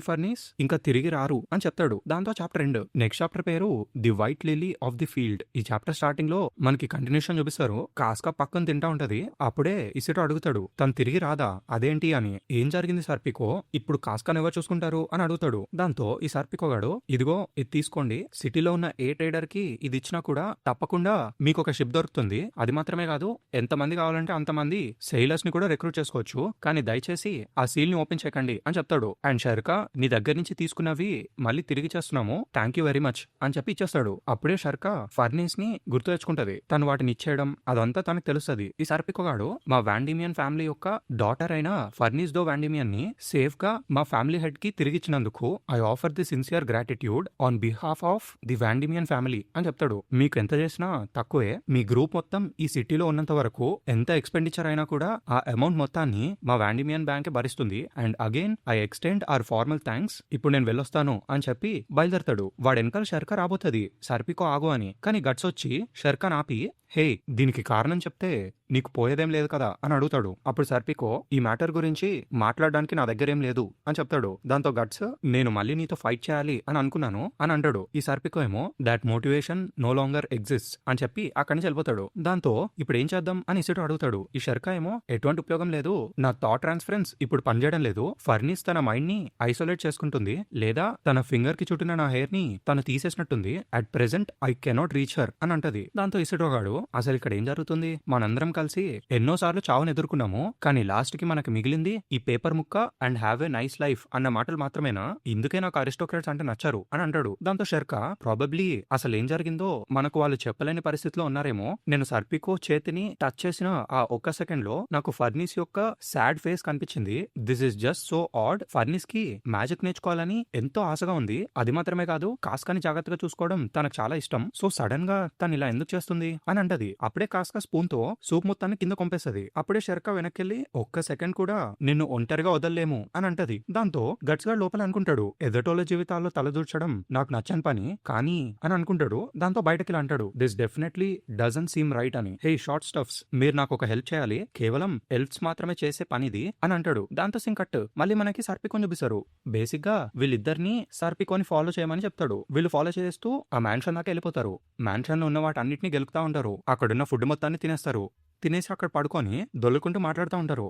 ఫర్నీస్ ఇంకా తిరిగి రారు అని చెప్తాడు. దాంతో చాప్టర్ ఎండ్. నెక్స్ట్ చాప్టర్ పేరు the white lily of the field. ఈ చాప్టర్ స్టార్టింగ్ లో మనకి కంటిన్యూషన్ చూపిస్తారు. కాస్కా పక్కన తింటా ఉంటది. అప్పుడే ఇసిటో అడుగుతాడు తను తిరిగి రాదా అదేంటి అని. ఏం జరిగింది సర్పికో, ఇప్పుడు కాస్కాను ఎవరు చూసుకుంటారు అని అడుగుతాడు. దాంతో ఈ సర్పికో గాడు ఇదిగో ఇది తీసుకోండి, సిటీలో ఉన్న ఏ ట్రేడర్ కి ఇది ఇచ్చినా కూడా తప్పకుండా మీకు ఒక షిప్ దొరుకుతుంది. అది మాత్రమే కాదు, ఎంతమంది కావాలంటే అంతమంది సెయిలర్స్ ని కూడా రిక్రూట్ చేసుకోవచ్చు, కానీ దయచేసి ఆ సీల్ ని ఓపెన్ చేయకండి అని చెప్తాడు. అండ్ షర్కా నీ దగ్గర నుంచి తీసుకున్నవి మళ్ళీ తిరిగి చేస్తున్నాము, థ్యాంక్ యూ వెరీ మచ్ అని చెప్పి ఇచ్చేస్తాడు. అప్పుడే షర్కా ఫర్నీస్ ని గుర్తు తెచ్చుకుంటది. తను వాటిని ఇచ్చేయడం అదంతా తనకు తెలుస్తుంది. ఈ సర్పికోగాడు మా వాండిమియన్ ఫ్యామిలీ యొక్క డాటర్ అయిన ఫర్నీస్ దో వాండిమియన్ ని సేఫ్ గా మా ఫ్యామిలీ హెడ్ కి తిరిగిచ్చినందుకు I offer the sincere gratitude on behalf of the Vandimion family అని చెప్తాడు. మీకు ఎంత చేసినా తక్కువే, మీ గ్రూప్ మొత్తం ఈ సిటీలో ఉన్నంత వరకు ఎంత ఎక్స్పెండిచర్ అయినా కూడా ఆ అమౌంట్ మొత్తాన్ని మా వాండిమియన్ బ్యాంక్ భరిస్తుంది. And again I extend our formal thanks, ఇప్పుడు నేను వెళ్ళొస్తాను అని చెప్పి బయలుదేరతాడు. వాడు వెనకాల షర్కా రాబోతుంది సర్పికో ఆగు అని, కానీ గట్స్ వచ్చి షర్కా ఆపి హే దీనికి కారణం చెప్తే నీకు పోయేదేం లేదు కదా అని అడుగుతాడు. అప్పుడు సర్పికో ఈ మ్యాటర్ గురించి మాట్లాడడానికి నా దగ్గర ఏం లేదు అని చెప్తాడు. దాంతో గట్స్ నేను మళ్ళీ నీతో ఫైట్ చేయాలి అని అనుకున్నాను అని అంటాడు. ఈ సర్పికో ఏమో that motivation no longer exist అని చెప్పి అక్కడి నుంచి వెళ్ళిపోతాడు. దాంతో ఇప్పుడు ఏం చేద్దాం అని ఇసిటో అడుగుతాడు. ఈ షర్కా ఏమో ఎటువంటి ఉపయోగం లేదు, నా థాట్ ట్రాన్స్ఫరెన్స్ ఇప్పుడు పనిచేయడం లేదు, ఫర్నీస్ తన మైండ్ ని ఐసోలేట్ చేసుకుంటుంది, లేదా తన ఫింగర్ కి చుట్టిన నా హెయిర్ ని తను తీసేసినట్టుంది, at present I cannot reach her అని అంటది. దాంతో ఇసిటో గాడు అసలు ఇక్కడ ఏం జరుగుతుంది, మనందరం కలిసి ఎన్నోసార్లు చావును ఎదుర్కొన్నాము, కానీ లాస్ట్ కి మనకి మిగిలింది ఈ పేపర్ ముక్క and have a nice life అన్న మాటలు మాత్రమేనా, ఇందుకే నాకు అరిస్టోక్రాట్స్ అంటే నచ్చారు అని అంటాడు. దాంతో షర్కా ప్రాబబ్లీ అసలు ఏం జరిగిందో మనకు వాళ్ళు చెప్పలేని పరిస్థితిలో ఉన్నారేమో, నేను సర్పికో చేతిని టచ్ చేసిన ఆ ఒక్క సెకండ్ లో నాకు ఫర్నీస్ యొక్క సాడ్ ఫేస్ కనిపించింది. This is just so odd, Farnese కి మ్యాజిక్ నేర్చుకోవాలని ఎంతో ఆశగా ఉంది, అది మాత్రమే కాదు కాస్కాని జాగ్రత్తగా చూసుకోవడం తనకు చాలా ఇష్టం, సో సడన్ గా తను ఇలా ఎందుకు చేస్తుంది అని అంటది. అప్పుడే కాస్కా స్పూన్ తో సూప్ మొత్తాన్ని కింద కొంపేస్తుంది. అప్పుడే షర్కా వెనక్కి ఒక్క సెకండ్ కూడా నిన్ను ఒంటరిగా వదలలేము అని అంటది. దాంతో గట్స్ గా లోపల అనుకుంటాడు ఎదటోళ్ళ జీవితాల్లో తలదూర్చడం నాకు నచ్చని పని కానీ అని అనుకుంటాడు. దాంతో బయటకి అంటాడు this definitely doesn't seem right అని. హే షార్ట్ స్టఫ్స్, మీరు నాకు ఒక హెల్ప్ చేయాలి, కేవలం ఎల్ఫ్స్ మాత్రమే చేసే పనిది అని అంటాడు. దాంతో సింగ్ కట్ మళ్ళీ మనకి సర్పికోని చూపిస్తారు. బేసిక్ గా వీళ్ళిద్దరిని సర్పికోని ఫాలో చేయమని చెప్తాడు. వీళ్ళు ఫాలో చేస్తూ ఆ మ్యాన్షన్ దాకా వెళ్ళిపోతారు. మ్యాన్షన్ లో ఉన్న వాటన్నిటిని గెలుపుతా ఉంటారు. అక్కడున్న ఫుడ్ మొత్తాన్ని తినేస్తారు. తినేసి అక్కడ పడుకొని దొల్లుకుంటూ మాట్లాడుతూ ఉంటారు.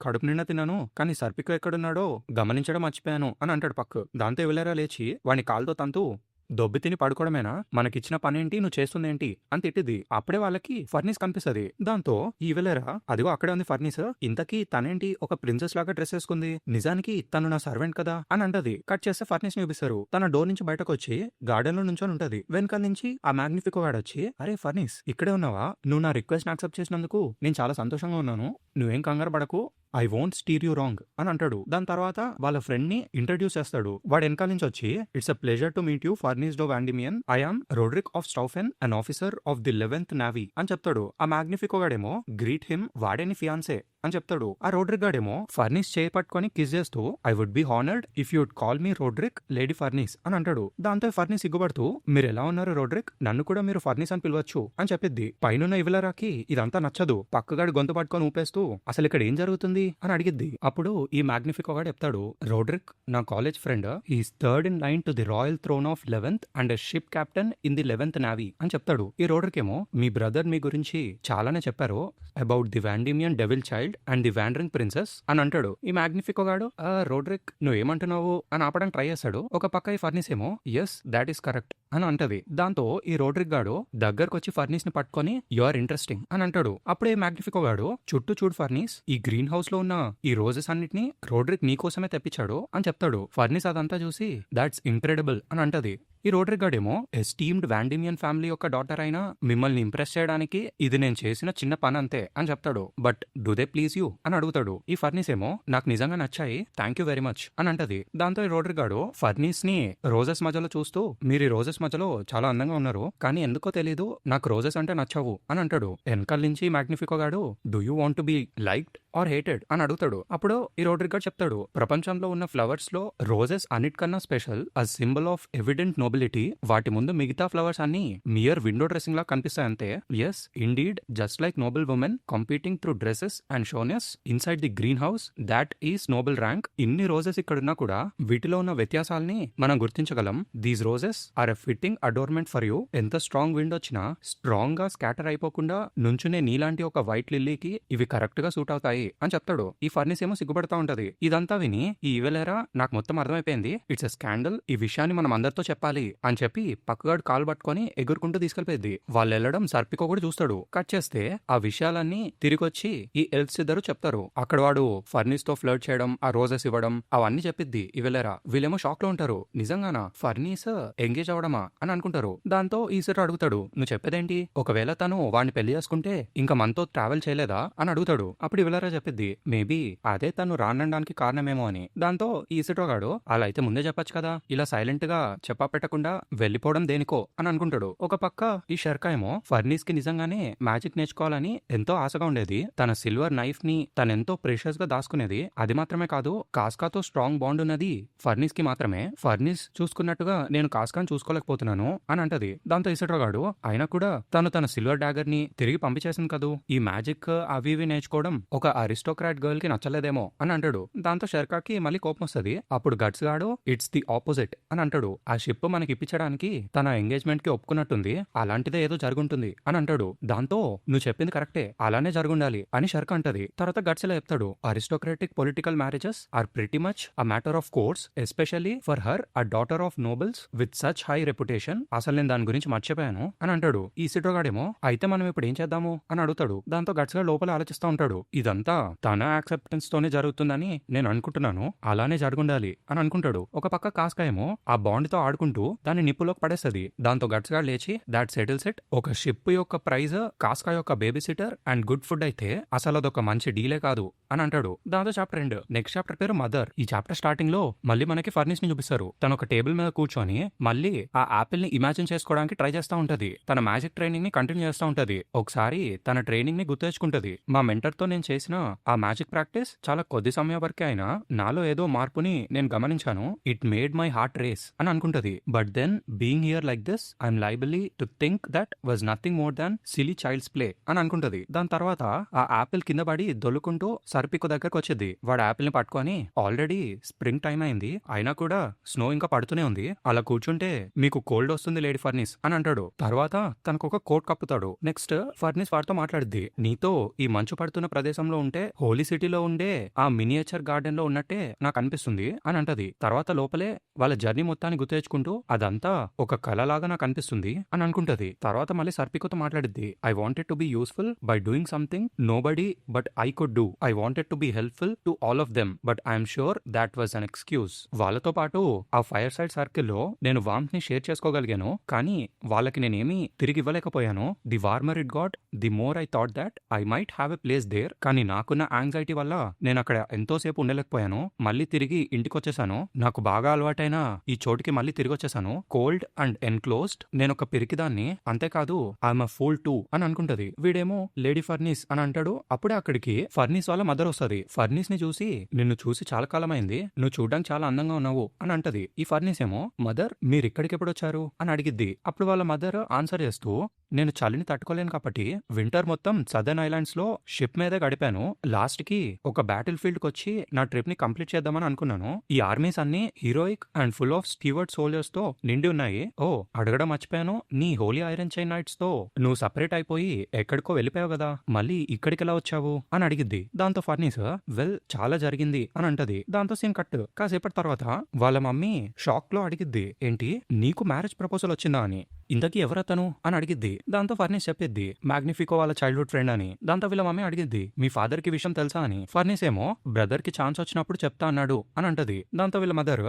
కడుపు నిండా తిన్నాను, కానీ సర్పికో ఎక్కడున్నాడో గమనించడం మర్చిపోయాను అని అంటాడు పక్కు. దాంతో ఎవలేరా లేచి వాడిని కాలుతో తంతూ దొబ్బి తిని పడుకోవడమేనా, మనకిచ్చిన పనేంటి, నువ్వు చేస్తుందేంటి అని తిట్టిద్ది. అప్పుడే వాళ్ళకి ఫర్నిస్ కనిపిస్తది. దాంతో ఈ వెళ్ళరా అదిగో అక్కడే ఉంది ఫర్నిస్, ఇంతకీ తనేంటి ఒక ప్రిన్సెస్ లాగా డ్రెస్ వేసుకుంది, నిజానికి తను నా సర్వెంట్ కదా అని అంటది. కట్ చేస్తే ఫర్నిస్ ని చూపిస్తారు. తన డోర్ నుంచి బయటకు వచ్చి గార్డెన్ లో నుంచొని ఉంటది. వెనకాల నుంచి ఆ మ్యాగ్నిఫికో వాడు వచ్చి, అరే ఫర్నిస్ ఇక్కడే ఉన్నావా, నువ్వు నా రిక్వెస్ట్ యాక్సెప్ట్ చేసినందుకు నేను చాలా సంతోషంగా ఉన్నాను, నువ్వేం కంగారు పడకు, I won't stir you wrong అని అంటాడు. దాని తర్వాత వాళ్ళ ఫ్రెండ్ ని ఇంట్రడ్యూస్ చేస్తాడు. వాడు వెనకాల నుంచి వచ్చి, it's a pleasure to meet you Farnese de Vandimion, I am Roderick of Staufen, an officer of the 11th navy అని చెప్తాడు. ఆ మ్యాగ్నిఫికో గాడేమో గ్రీట్ హిమ్, వాడేని ఫియాన్సే అని చెప్తాడు. ఆ రోడ్రిక్ గాడేమో ఫర్నిస్ చేయి పట్టుకొని కిస్ చేస్తూ, I would be honoured if you'd call me Roderick lady Farnese అని అంటాడు. దాంతో ఫర్నిస్ సిగ్గుపడుతూ, మీరు ఎలా ఉన్నారు రోడ్రిక్, నన్ను కూడా మీరు ఫర్నిస్ అని పిలవచ్చు అని చెప్పిద్ది. పైనున్న ఇవిలరాకి ఇదంతా నచ్చదు. పక్కగాడు గొంతు పట్టుకొని ఊపేస్తూ, అసలు ఇక్కడ ఏం జరుగుతుంది అని అడిగిద్ది. అప్పుడు ఈ మ్యాగ్నిఫికో గాడు చెప్తాడు, రోడ్రిక్ నా college friend, he's third in line to the royal throne of 11th and ship captain in the 11th navy అని చెప్తాడు. ఈ రోడ్రిక్ ఏమో, మీ బ్రదర్ మీ గురించి చాలానే చెప్పారు about the Vandimion devil child and the wandering princess అని అంటాడు. ఈ మ్యాగ్నిఫికో గాడు, రోడ్రిక్ నువ్వేమంటున్నావు అని ఆపడానికి ట్రై చేస్తాడు. ఒక పక్క ఈ ఫర్నిస్ ఏమో, ఎస్ దాట్ ఈస్ కరెక్ట్ అని అంటది. దాంతో ఈ రోడ్రిక్ గాడు దగ్గరకు వచ్చి ఫర్నిస్ ని పట్టుకొని, యు ఆర్ ఇంట్రెస్టింగ్ అని అంటాడు. అప్పుడే మ్యాగ్నిఫికో గాడు, చుట్టూ చూడు ఫర్నిస్, ఈ గ్రీన్ హౌస్ లో ఉన్న ఈ రోజెస్ అన్నిటిని రోడ్రిక్ నీకోసమే తెప్పించాడు అని చెప్తాడు. ఫర్నిస్ అదంతా చూసి, దాట్స్ ఇంక్రెడిబుల్ అని అంటది. ఈ రోడ్రిక్ గాడేమో, ఎస్టీమ్డ్ వాండిమియన్ ఫ్యామిలీ యొక్క డాటర్ అయినా మిమ్మల్ని ఇంప్రెస్ చేయడానికి ఇది నేను చేసిన చిన్న పని అంతే అని చెప్తాడు. But do they please you అని అడుగుతాడు. ఈ ఫర్నిస్ ఏమో, నాకు నిజంగా నచ్చాయి, థ్యాంక్ యూ వెరీ మచ్ అని అంటది. దాంతో ఈ రోడ్రిక్ గాడు ఫర్నిస్ ని రోజెస్ మధ్యలో చూస్తూ, మీరు ఈ రోజెస్ మధ్యలో చాలా అందంగా ఉన్నారు, కానీ ఎందుకో తెలీదు నాకు రోజెస్ అంటే నచ్చవు అని అంటాడు. వెనకాల నుంచి మ్యాగ్నిఫికో గాడు, do you want to be liked or hated అని అడుగుతాడు. అప్పుడు ఈ రోడ్రిక్ గాడు చెప్తాడు, ప్రపంచంలో ఉన్న ఫ్లవర్స్ లో రోజెస్ అన్నిటికన్నా special, a symbol of evident nobility, వాటి ముందు మిగతా ఫ్లవర్స్ అన్ని మియర్ విండో డ్రెస్సింగ్ లా కనిపిస్తాయి అంతే. Yes indeed, just like noble women competing through dresses and showiness inside the greenhouse, that is noble rank. ఇన్ని రోజెస్ ఇక్కడున్నా కూడా వీటిలో ఉన్న వ్యత్యాసాలని మనం గుర్తించగలం. These roses are a fitting adornment for you. ఎంత స్ట్రాంగ్ విండ్ వచ్చినా స్ట్రాంగ్ గా స్కాటర్ అయిపోకుండా నుంచునే నీలాంటి ఒక వైట్ లిల్లీకి ఇవి కరెక్ట్ గా సూట్ అవుతాయి అని చెప్తాడు. ఈ ఫర్నిస్ ఏమో సిగ్గుపడతా ఉంటది. ఇదంతా విని ఈ ఇవెలేరా నాకు మొత్తం అర్థమైపోయింది, ఇట్స్ ఎ స్కాండల్, ఈ విషయాన్ని మనం అందరితో చెప్పాలి అని చెప్పి పక్కగాడు కాలు పట్టుకొని ఎగురుకుంటూ తీసుకెళ్లిపోయింది. వాళ్ళు వెళ్ళడం సర్పికో కూడా చూస్తాడు. కట్ చేస్తే ఆ విషయాలన్నీ తిరిగొచ్చి ఈ ఎల్ఫ్స్ ఇద్దరు చెప్తారు. అక్కడ వాడు ఫర్నిస్ తో ఫ్లర్ట్ చేయడం, ఆ రోజెస్ ఇవ్వడం అవన్నీ చెప్పిద్ది ఇవెలేరా. వీళ్ళేమో షాక్ లో ఉంటారు. నిజంగానా ఫర్నిస్ ఎంగేజ్ అవడమా అని అనుకుంటారు. దాంతో ఈసరు అడుగుతాడు, నువ్వు చెప్పేదేంటి, ఒకవేళ తను వాడిని పెళ్లి చేసుకుంటే ఇంకా మనతో ట్రావెల్ చేయలేదా అని అడుగుతాడు. అప్పుడు ఇవెలేరా చెప్పిద్ది, మేబీ అదే తను రానడానికి కారణమేమో అని. దాంతో ఈసటో గాడు, అలా అయితే ముందే చెప్పొచ్చు కదా, ఇలా సైలెంట్ గా చెప్పా పెట్టకుండా వెళ్ళిపోవడం దేనికో అని అనుకుంటాడు. ఒక పక్క ఈ షర్కా ఏమో ఫర్నిస్ కి నిజంగానే మ్యాజిక్ నేర్చుకోవాలని ఎంతో ఆశగా ఉండేది. తన సిల్వర్ నైఫ్ ని తనెంతో ప్రెషియస్ గా దాచుకునేది. అది మాత్రమే కాదు, కాస్కాతో స్ట్రాంగ్ బాండ్ ఉన్నది ఫర్నిస్ కి మాత్రమే. ఫర్నిస్ చూసుకున్నట్టుగా నేను కాస్కాని చూసుకోలేకపోతున్నాను అని అంటది. దాంతో ఇసటో గాడు, అయినా కూడా తను తన సిల్వర్ డాగర్ ని తిరిగి పంపించేసింది కదూ, ఈ మ్యాజిక్ అవి ఇవి నేర్చుకోవడం ఒక అరిస్టోక్రాట్ గర్ల్ కి నచ్చలేదేమో అని అంటాడు. దాంతో షర్కాకి మళ్ళీ కోపం వస్తుంది. అప్పుడు గట్స్ గాడు, ఇట్స్ ది ఆపోజిట్ అని అంటాడు. ఆ షిప్ మనకి ఇప్పించడానికి తన ఎంగేజ్మెంట్ కి ఒప్పుకున్నట్టుంది, అలాంటిదే ఏదో జరుగుంటుంది అని అంటాడు. దాంతో నువ్వు చెప్పింది కరెక్టే, అలానే జరుగుండాలి అని షర్క్ అంటది. తర్వాత గట్స్ ఇలా చెప్తాడు, aristocratic political marriages are pretty much a matter of course, especially for her a daughter of nobles with such high reputation. అసలు నేను దాని గురించి మర్చిపోయాను అని అంటాడు. ఈ సిటోగాడేమో, అయితే మనం ఇప్పుడు ఏం చేద్దాము అని అడుగుతాడు. దాంతో గట్స్ గా లోపల ఆలోచిస్తూ ఉంటాడు, ఇదంతా తన యాక్సెప్టెన్స్ తోనే జరుగుతుందని నేను అనుకుంటున్నాను, అలానే జరుగుండాలి అని అనుకుంటాడు. ఒక పక్క కాస్కా ఏమో ఆ బాండ్ తో ఆడుకుంటూ దాన్ని నిప్పులోకి పడేస్తుంది. దాంతో గట్స్ గా లేచి, దాట్ సెటిల్స్ ఇట్, ఒక షిప్ యొక్క ప్రైజ్ కాస్కా యొక్క baby seater and good food అయితే అసలు అదొక మంచి డీలే కాదు అని అంటాడు. దాంతో చాప్టర్ 2. నెక్స్ట్ చాప్టర్ పేరు మదర్. ఈ చాప్టర్ స్టార్టింగ్ లో మళ్ళీ మనకి ఫర్నిస్ ని చూపిస్తారు. తను ఒక టేబుల్ మీద కూర్చొని మళ్ళీ ఆ యాపిల్ ని ఇమాజిన్ చేసుకోవడానికి ట్రై చేస్తూ ఉంటది. తన మ్యాజిక్ ట్రైనింగ్ ని కంటిన్యూ చేస్తూ ఉంటది. ఒకసారి తన ట్రైనింగ్ ని గుర్తు తెచ్చుకుంటది. మా మెంటర్ తో నేను చేసిన ఆ మ్యాజిక్ ప్రాక్టీస్ చాలా కొద్ది సమయం వరకే అయినా నాలో ఏదో మార్పుని నేను గమనించాను. It made my heart race అని అనుకుంటది. But then being here like this I'm liable to think that was nothing more than silly child's play అని అనుకుంటది. దాని తర్వాత ఆ యాపిల్ కింద పడి దొల్లుకుంటూ సర్పికో దగ్గరకు వచ్చింది. వాడు యాపిల్ ని పట్టుకొని ఆల్రెడీ స్ప్రింగ్ టైం అయింది, అయినా కూడా స్నో ఇంకా పడుతూనే ఉంది, అలా కూర్చుంటే మీకు కోల్డ్ వస్తుంది లేడీ ఫర్నిస్ అని అంటాడు. తర్వాత తనకు ఒక కోట్ కప్పుతాడు. నెక్స్ట్ ఫర్నిస్ వాడితో మాట్లాడుద్ది, నీతో ఈ మంచు పడుతున్న ప్రదేశంలో ఉంటే హోలీ సిటీలో ఉండే ఆ మినియేచర్ గార్డెన్ లో ఉన్నట్టే నాకు అనిపిస్తుంది అని అంటది. తర్వాత లోపలే వాళ్ళ జర్నీ మొత్తాన్ని గుర్తు తెచ్చుకుంటూ అదంతా ఒక కళలాగా నాకు అనిపిస్తుంది అని అనుకుంటది. తర్వాత మళ్ళీ సర్పికోతో మాట్లాడిద్ది, I wanted to be useful by doing something nobody but I could do. I wanted to be helpful to all of them but I'm sure that was an excuse. వాళ్ళతో పాటు ఆ ఫైర్ సైడ్ సర్కిల్లో నేను warmth ని share చేసుకోగలిగాను, కానీ వాళ్ళకి నేనేమీ తిరిగి ఇవ్వలేకపోయాను. The warmer it got the more I thought that I might have a place there. కానీ నాకున్న యాంగ్జైటీ వల్ల నేను అక్కడ ఎంతోసేపు ఉండలేకపోయాను. మళ్ళీ తిరిగి ఇంటికి వచ్చేసాను. నాకు బాగా అలవాటైన ఈ చోటుకి మళ్ళీ తిరిగి వచ్చేసాను. Cold and enclosed. నేను ఒక పిరికిదాన్ని, అంతేకాదు ఐఎమ్ అ ఫూల్ టూ అని అనుకుంటది. వీడేమో లేడీ ఫర్నిస్ అని అంటాడు. అప్పుడే అక్కడికి ఫర్నిస్ వాళ్ళ మదర్ వస్తుంది. ఫర్నిస్ ని చూసి, నిన్ను చూసి చాలా కాలమైంది, నువ్వు చూడడానికి చాలా అందంగా ఉన్నావు అని అంటది. ఈ ఫర్నిస్ ఏమో, మదర్ మీరు ఇక్కడికి ఎప్పుడు వచ్చారు అని అడిగిద్ది. అప్పుడు వాళ్ళ మదర్ ఆన్సర్ చేస్తూ, నేను చలిని తట్టుకోలేను కాబట్టి వింటర్ మొత్తం సదర్న్ ఐలాండ్స్ లో షిప్ మీదే గడిపాను. లాస్ట్ కి ఒక బ్యాటిల్ ఫీల్డ్ కి వచ్చి నా ట్రిప్ ని కంప్లీట్ చేద్దామని అనుకున్నాను. ఈ ఆర్మీస్ అన్ని heroic and full of steward soldiers తో నిండి ఉన్నాయి. ఓ అడగడం మర్చిపోయాను, నీ హోలీ ఐరన్ చైన్ నైట్స్ తో నువ్వు సపరేట్ అయిపోయి ఎక్కడికో వెళ్ళిపోయావు కదా, మళ్ళీ ఇక్కడికి ఎలా వచ్చావు అని అడిగిద్ది. దాంతో ఫర్నిస్ వెల్ చాలా జరిగింది అని అంటది. దాంతో సీన్ కట్. కాసేపటి తర్వాత వాళ్ళ మమ్మీ షాక్ లో అడిగిద్ది, ఏంటి నీకు మ్యారేజ్ ప్రపోజల్ వచ్చిందా అని. ఇంతకీ ఎవరతను అని అడిగిద్ది. దాంతో ఫర్నిస్ చెప్పిద్ది, మ్యాగ్నిఫికో వాళ్ళ చైల్డ్హుడ్ ఫ్రెండ్ అని. దాంతో వీళ్ళ మమ్మీ అడిగిద్ది, మీ ఫాదర్ కి విషయం తెలుసా అని. ఫర్నిస్ ఏమో, బ్రదర్ కి ఛాన్స్ వచ్చినప్పుడు చెప్తా అన్నాడు అని అంటది. దాంతో వీళ్ళ మదర్,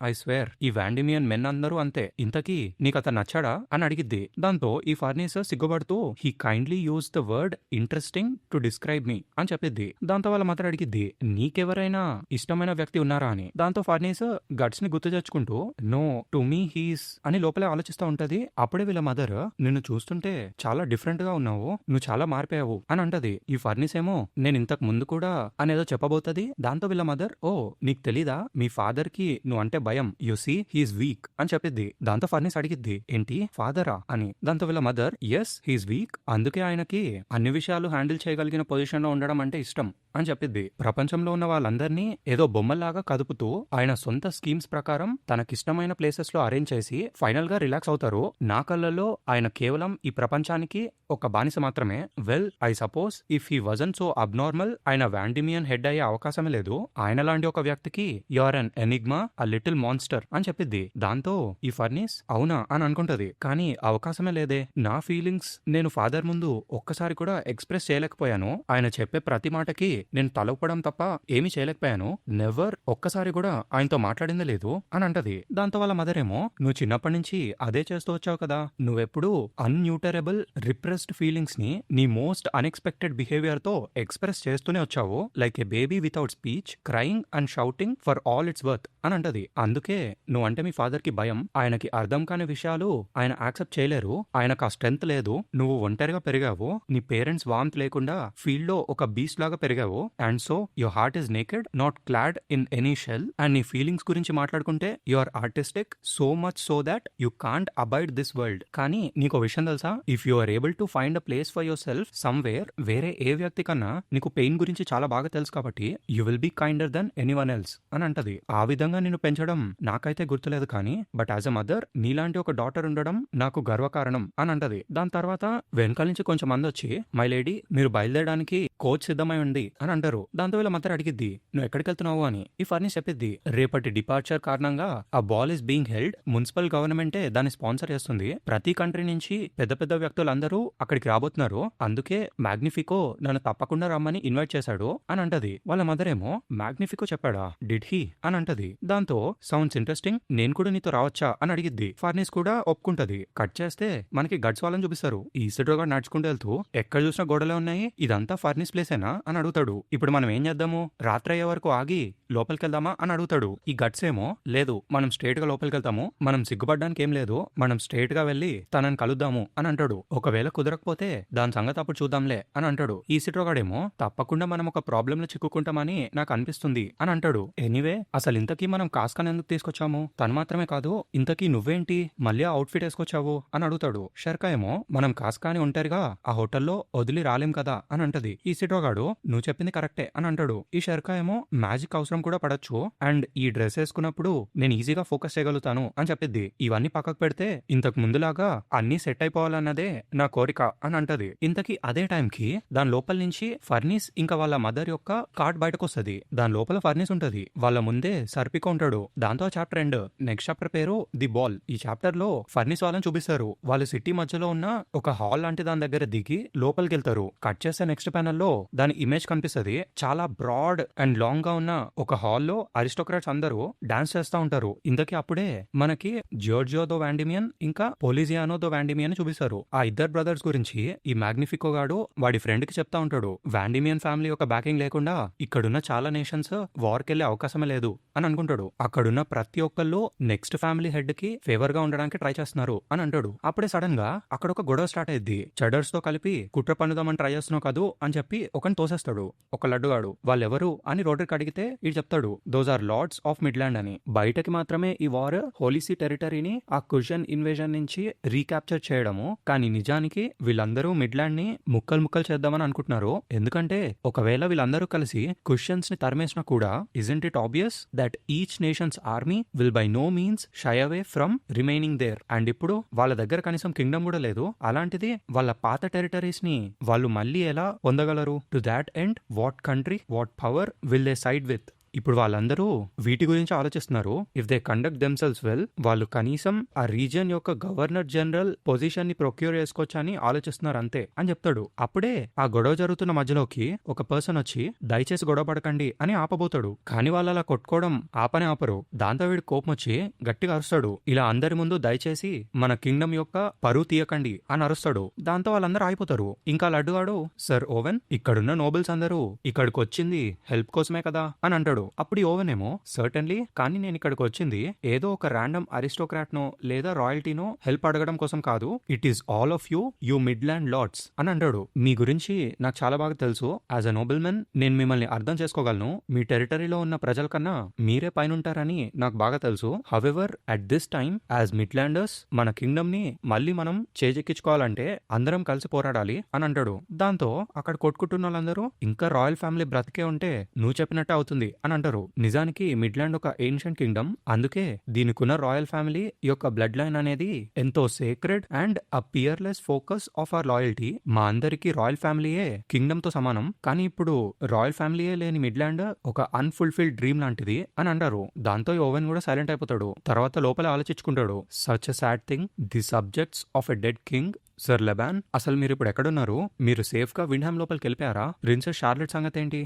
ఐ స్వేర్ ఈ వాండిమియన్ మెన్ అందరూ అంతే, ఇంతకీ నీకు అతను నచ్చాడా అని అడిగిద్ది. దాంతో ఈ ఫర్నిస్ సిగ్గుపడుతూ, he kindly use the word interesting to describe me అని చెప్పిద్ది. దాంతో వాళ్ళ మదర్ అడిగిద్ది, నీకెవరైనా ఇష్టమైన వ్యక్తి ఉన్నారా అని. దాంతో ఫర్నిస్ గట్స్ ని గుర్తు తెచ్చుకుంటూ, నో టు మీ హీస్ అని లోపలే ఆలోచిస్తూ ఉంటది. అప్పుడే వీళ్ళ మదర్, నిన్ను చూస్తుంటే చాలా డిఫరెంట్ గా ఉన్నావు, నువ్వు చాలా మారిపోయావు అని అంటది. ఈ ఫర్నిస్ ఏమో, నేను ఇంతకు ముందు కూడా అనేదో చెప్పబోతది. దాంతో వీళ్ళ మదర్, ఓ నీకు తెలీదా, మీ ఫాదర్ కి నువ్వు అంటే భయం, యు సీ హీస్ వీక్ అని చెప్పిద్ది. దాంతో ఫర్నిస్ అడిగిద్ది, ఏంటి ఫాదరా అని. దాంతో వీళ్ళ మదర్, ఎస్ హీస్ వీక్, అందుకే ఆయనకి అన్ని విషయాలు హ్యాండిల్ చేయగలిగిన పొజిషన్ లో ఉండడం అంటే ఇష్టం అని చెప్పిద్ది. ప్రపంచంలో ఉన్న వాళ్ళందరినీ ఏదో బొమ్మల్లాగా కదుపుతూ ఆయన సొంత స్కీమ్స్ ప్రకారం తనకిష్టమైన ప్లేసెస్ లో అరేంజ్ చేసి ఫైనల్ గా రిలాక్స్ అవుతారు. నా కళ్ళల్లో ఆయన కేవలం ఈ ప్రపంచానికి ఒక బానిస మాత్రమే. Well I suppose if he wasn't so abnormal, ఆయన వాండిమియన్ హెడ్ అయ్యే అవకాశమే లేదు. ఆయన లాంటి ఒక వ్యక్తికి you are an enigma, a little monster అని చెప్పిద్ది. దాంతో ఈ ఫర్నిస్ అవునా అని అనుకుంటది. కానీ అవకాశమే లేదే, నా ఫీలింగ్స్ నేను ఫాదర్ ముందు ఒక్కసారి కూడా ఎక్స్ప్రెస్ చేయలేకపోయాను. ఆయన చెప్పే ప్రతి మాటకి నేను తలపడం తప్ప ఏమీ చేయలేకపోయాను. నెవర్ ఒక్కసారి కూడా ఆయనతో మాట్లాడిందే లేదు అని అంటది. దాంతో వాళ్ళ మదర్ ఏమో, నువ్వు చిన్నప్పటి నుంచి అదే చేస్తూ వచ్చావు కదా, నువ్వెప్పుడు అన్యూటరబుల్ రిప్రెస్డ్ ఫీలింగ్స్ ని నీ మోస్ట్ అన్ఎక్స్పెక్టెడ్ బిహేవియర్ తో ఎక్స్ప్రెస్ చేస్తూనే వచ్చావు, like A baby without speech, crying and shouting for all it's worth అని అంటది. అందుకే నువ్వంటే మీ ఫాదర్ కి భయం, ఆయనకి అర్థం కాని విషయాలు ఆయన యాక్సెప్ట్ చేయలేరు, ఆయనకు ఆ స్ట్రెంత్ లేదు, నువ్వు ఒంటరిగా పెరిగావు, నీ పేరెంట్స్ వార్మ్త్ లేకుండా ఫీల్డ్ లో ఒక బీస్ట్ లాగా పెరిగావు, and so your heart is naked, not clad in any shell, and నీ ఫీలింగ్స్ గురించి మాట్లాడుకుంటే you are artistic so much so that you can't abide this world. కానీ నీకు విషయం తెలుసా, if you are able to find a place for yourself somewhere, వేరే ఏ వ్యక్తి కన్నా నీకు పెయిన్ గురించి చాలా బాగా తెలుసు కాబట్టి you will be kinder than anyone else అని అంటది. ఆ విధంగా నిన్ను పెంచడం నాకైతే గుర్తులేదు, కానీ బట్ యాజ్ అ మదర్ నీలాంటి ఒక డాటర్ ఉండడం నాకు గర్వకారణం అని అంటది. దాని తర్వాత వెనకాల నుంచి కొంచెం మంది వచ్చి, మై లేడీ మీరు బయలుదేరడానికి కోచ్ సిద్ధమై ఉంది అని అంటారు. దాంతో వీళ్ళ మదర్ అడిగిద్ది, నువ్వు ఎక్కడికి వెళ్తున్నావు అని. ఈ ఫర్నిస్ చెప్పిద్ది, రేపటి డిపార్చర్ కారణంగా ఆ ball is being held, municipal గవర్నమెంటే దాన్ని స్పాన్సర్ చేస్తుంది, ప్రతి కంట్రీ నుంచి పెద్ద పెద్ద వ్యక్తులందరూ అక్కడికి రాబోతున్నారు, అందుకే మ్యాగ్నిఫికో నన్ను తప్పకుండా రమ్మని ఇన్వైట్ చేశాడు అని అంటది. వాళ్ళ మదర్ ఏమో, మ్యాగ్నిఫికో చెప్పాడా, డిడ్ హీ అని అంటది. దాంతో సౌండ్స్ ఇంట్రెస్టింగ్, నేను కూడా నీతో రావచ్చా అని అడిగిద్ది. ఫర్నిస్ కూడా ఒప్పుకుంటది. కట్ చేస్తే మనకి గట్స్ వాళ్ళని చూపిస్తారు. ఈ ఇసుడుగా నడుచుకుంటూ వెళ్తూ, ఎక్కడ చూసినా గోడలే ఉన్నాయి, ఇదంతా ఫర్నిస్ ప్లేసేనా అని అడుగుతాడు. ఇప్పుడు మనం ఏం చేద్దాము, రాత్రి అయ్యే వరకు ఆగి లోపలికి వెళ్దామా అని అడుగుతాడు. ఈ గట్స్ ఏమో, లేదు మనం స్ట్రేట్ గా లోపలికి వెళ్తాము, మనం సిగ్గుపడడానికి ఏం లేదు, మనం స్ట్రేట్ గా వెళ్లి తనని కలుద్దాము అని అంటాడు. ఒకవేళ కుదరకపోతే దాని సంగతి అప్పుడు చూద్దాంలే అని అంటాడు. ఈ సిట్రోగాడేమో, తప్పకుండా మనం ఒక ప్రాబ్లం లో చిక్కుకుంటామని నాకు అనిపిస్తుంది అని అంటాడు. ఎనీవే అసలు ఇంతకీ మనం కాస్కాన్ ఎందుకు తీసుకొచ్చాము, తను మాత్రమే కాదు ఇంతకీ నువ్వేంటి మళ్ళీ అవుట్ ఫిట్ వేసుకొచ్చావు అని అడుగుతాడు. షర్కా ఏమో, మనం కాస్కాని ఒంటరిగా ఆ హోటల్లో వదిలి రాలేం కదా అని అంటది. ఈ ఇసిడ్రో గాడు నువ్వు చెప్పింది కరెక్టే అని అంటాడు. ఈ షర్కా ఏమో మ్యాజిక్ అవసరం కూడా పడొచ్చు అండ్ ఈ డ్రెస్ వేసుకున్నప్పుడు నేను ఈజీగా ఫోకస్ చేయగలుగుతాను అని చెప్పిద్ది. ఇవన్నీ పక్కకు పెడితే ఇంతకు ముందులాగా అన్ని సెట్ అయిపోవాలన్నదే నా కోరిక అని అంటది. ఇంతకీ అదే టైంకి దాని లోపల నుంచి ఫర్నిస్ ఇంకా వాళ్ళ మదర్ యొక్క కార్డ్ బయటకు వస్తుంది. దాని లోపల ఫర్నిస్ ఉంటది. వాళ్ళ ముందే సర్పిక ఉంటాడు. దాంతో చాప్టర్ ఎండ్. నెక్స్ట్ చాప్టర్ పేరు ది బాల్. ఈ చాప్టర్ లో ఫర్నిస్ వాళ్ళని చూపిస్తారు. వాళ్ళు సిటీ మధ్యలో ఉన్న ఒక హాల్ లాంటి దాని దగ్గర దిగి లోపలికి వెళ్తారు. కట్ చేస్తే నెక్స్ట్ ప్యానల్ లో దాని ఇమేజ్ కనిపిస్తుంది. చాలా బ్రాడ్ అండ్ లాంగ్ గా ఉన్న ఒక హాల్లో అరిస్టోక్రాట్స్ అందరూ డాన్స్ చేస్తా ఉంటారు. ఇంతకీ అప్పుడే మనకి జోర్జియో దో వాండిమియన్ ఇంకా పోలిజియానో దో వాండిమియన్ చూపిస్తారు. ఆ ఇద్దరు బ్రదర్స్ గురించి ఈ మ్యాగ్నిఫికో గాడు వాడి ఫ్రెండ్ కి చెప్తా ఉంటాడు. వాండిమియన్ ఫ్యామిలీ యొక్క బ్యాకింగ్ లేకుండా ఇక్కడున్న చాలా నేషన్స్ వార్ కెళ్లే అవకాశమే లేదు అని అనుకుంటాడు. అక్కడున్న ప్రతి ఒక్కళ్ళు నెక్స్ట్ ఫ్యామిలీ హెడ్ కి ఫేవర్ గా ఉండడానికి ట్రై చేస్తున్నారు అని అంటాడు. అప్పుడే సడన్ గా అక్కడ ఒక గొడవ స్టార్ట్ అయ్యింది. చెడర్స్ తో కలిపి కుట్ర పన్నుదామని ట్రై చేస్తున్నావు కాదు అని చెప్పి ఒకని తోసేస్తాడు. ఒక లడ్డుగాడు. వాళ్ళెవరు అని రోడ్రికి అడిగితే ఇది చెప్తాడు, those are lords of Midland అని. బయటకి మాత్రమే ఈ వార్ హోలీసీ టెరిటరీని ఆ కుషన్ ఇన్వేజన్ నుంచి రీక్యాప్చర్ చేయడము, కానీ నిజానికి వీళ్ళందరూ మిడ్లాండ్ ని ముక్కలు ముక్కలు చేద్దామని అనుకుంటున్నారు. ఎందుకంటే ఒకవేళ వీళ్ళందరూ కలిసి కుషన్స్ ని తరిమేసినా కూడా isn't it obvious that each nation's army will by no means shy away from remaining there. And ఇప్పుడు వాళ్ళ దగ్గర కనీసం కింగ్డమ్ కూడా లేదు. అలాంటిది వాళ్ళ పాత టెరిటరీస్ ని వాళ్ళు మళ్ళీ ఎలా పొందగలరు? To that end what country watt power will they side with? ఇప్పుడు వాళ్ళందరూ వీటి గురించి ఆలోచిస్తున్నారు. If they conduct themselves well, వాళ్ళు కనీసం ఆ రీజియన్ యొక్క గవర్నర్ జనరల్ పొజిషన్ ని ప్రొక్యూర్ చేసుకోవచ్చు అని ఆలోచిస్తున్నారు అంతే అని చెప్తాడు. అప్పుడే ఆ గొడవ జరుగుతున్న మధ్యలోకి ఒక పర్సన్ వచ్చి దయచేసి గొడవ పడకండి అని ఆపబోతాడు. కానీ వాళ్ళు అలా కొట్టుకోవడం ఆపనే ఆపరు. దాంతో వీడు కోపం వచ్చి గట్టిగా అరుస్తాడు, ఇలా అందరి ముందు దయచేసి మన కింగ్డమ్ యొక్క పరువు తీయకండి అని అరుస్తాడు. దాంతో వాళ్ళందరూ ఆగిపోతారు. ఇంకా లడ్డుగాడు, సర్ ఓవెన్, ఇక్కడున్న నోబెల్స్ అందరూ ఇక్కడికి వచ్చింది హెల్ప్ కోసమే కదా అని అంటాడు. అప్పుడు ఓవెన్ ఏమో, సర్టన్లీ, కానీ నేను ఇక్కడికి వచ్చింది ఏదో ఒక ర్యాండమ్ అరిస్టోక్రాట్ నో లేదా రాయల్టీనో హెల్ప్ అడగడం కోసం కాదు. It is all of you Midland lords అని అంటాడు. మీ గురించి నాకు చాలా బాగా తెలుసు. యాజ్ అ నోబెల్మెన్ నేను మిమ్మల్ని అర్థం చేసుకోగలను. మీ టెరిటరీలో ఉన్న ప్రజల కన్నా మీరే పైన ఉంటారని నాకు బాగా తెలుసు. However at this time as Midlanders మన కింగ్డమ్ ని మళ్ళీ మనం చేజెక్కించుకోవాలంటే అందరం కలిసి పోరాడాలి అని అంటాడు. దాంతో అక్కడ కొట్టుకుంటున్న వాళ్ళందరూ ఇంకా రాయల్ ఫ్యామిలీ బ్రతికే ఉంటే నువ్వు చెప్పినట్టే అవుతుంది అని అంటారు. నిజానికి మిడ్లాండ్ ఒక ఏన్షియంట్ కింగ్డమ్. అందుకే దీనికున్న రాయల్ ఫ్యామిలీ యొక్క బ్లడ్ లైన్ అనేది ఎంతో sacred and a peerless focus of our loyalty. మా అందరికి రాయల్ ఫ్యామిలీయే కింగ్డమ్ తో సమానం. కానీ ఇప్పుడు రాయల్ ఫ్యామిలీయే లేని మిడ్లాండ్ ఒక అన్ఫుల్ఫిల్డ్ డ్రీమ్ లాంటిది అని అంటారు. దాంతో ఓవెన్ కూడా సైలెంట్ అయిపోతాడు. తర్వాత లోపల ఆలోచించుకుంటాడు, such a sad thing, the subjects of a dead king. Sir Laban, అసలు మీరు ఇప్పుడు ఎక్కడున్నారు? మీరు సేఫ్ గా విండ్హామ్ లోపలికి వెళ్ళిపోయారా? ప్రిన్సెస్ షార్లెట్ సంగతి ఏంటి?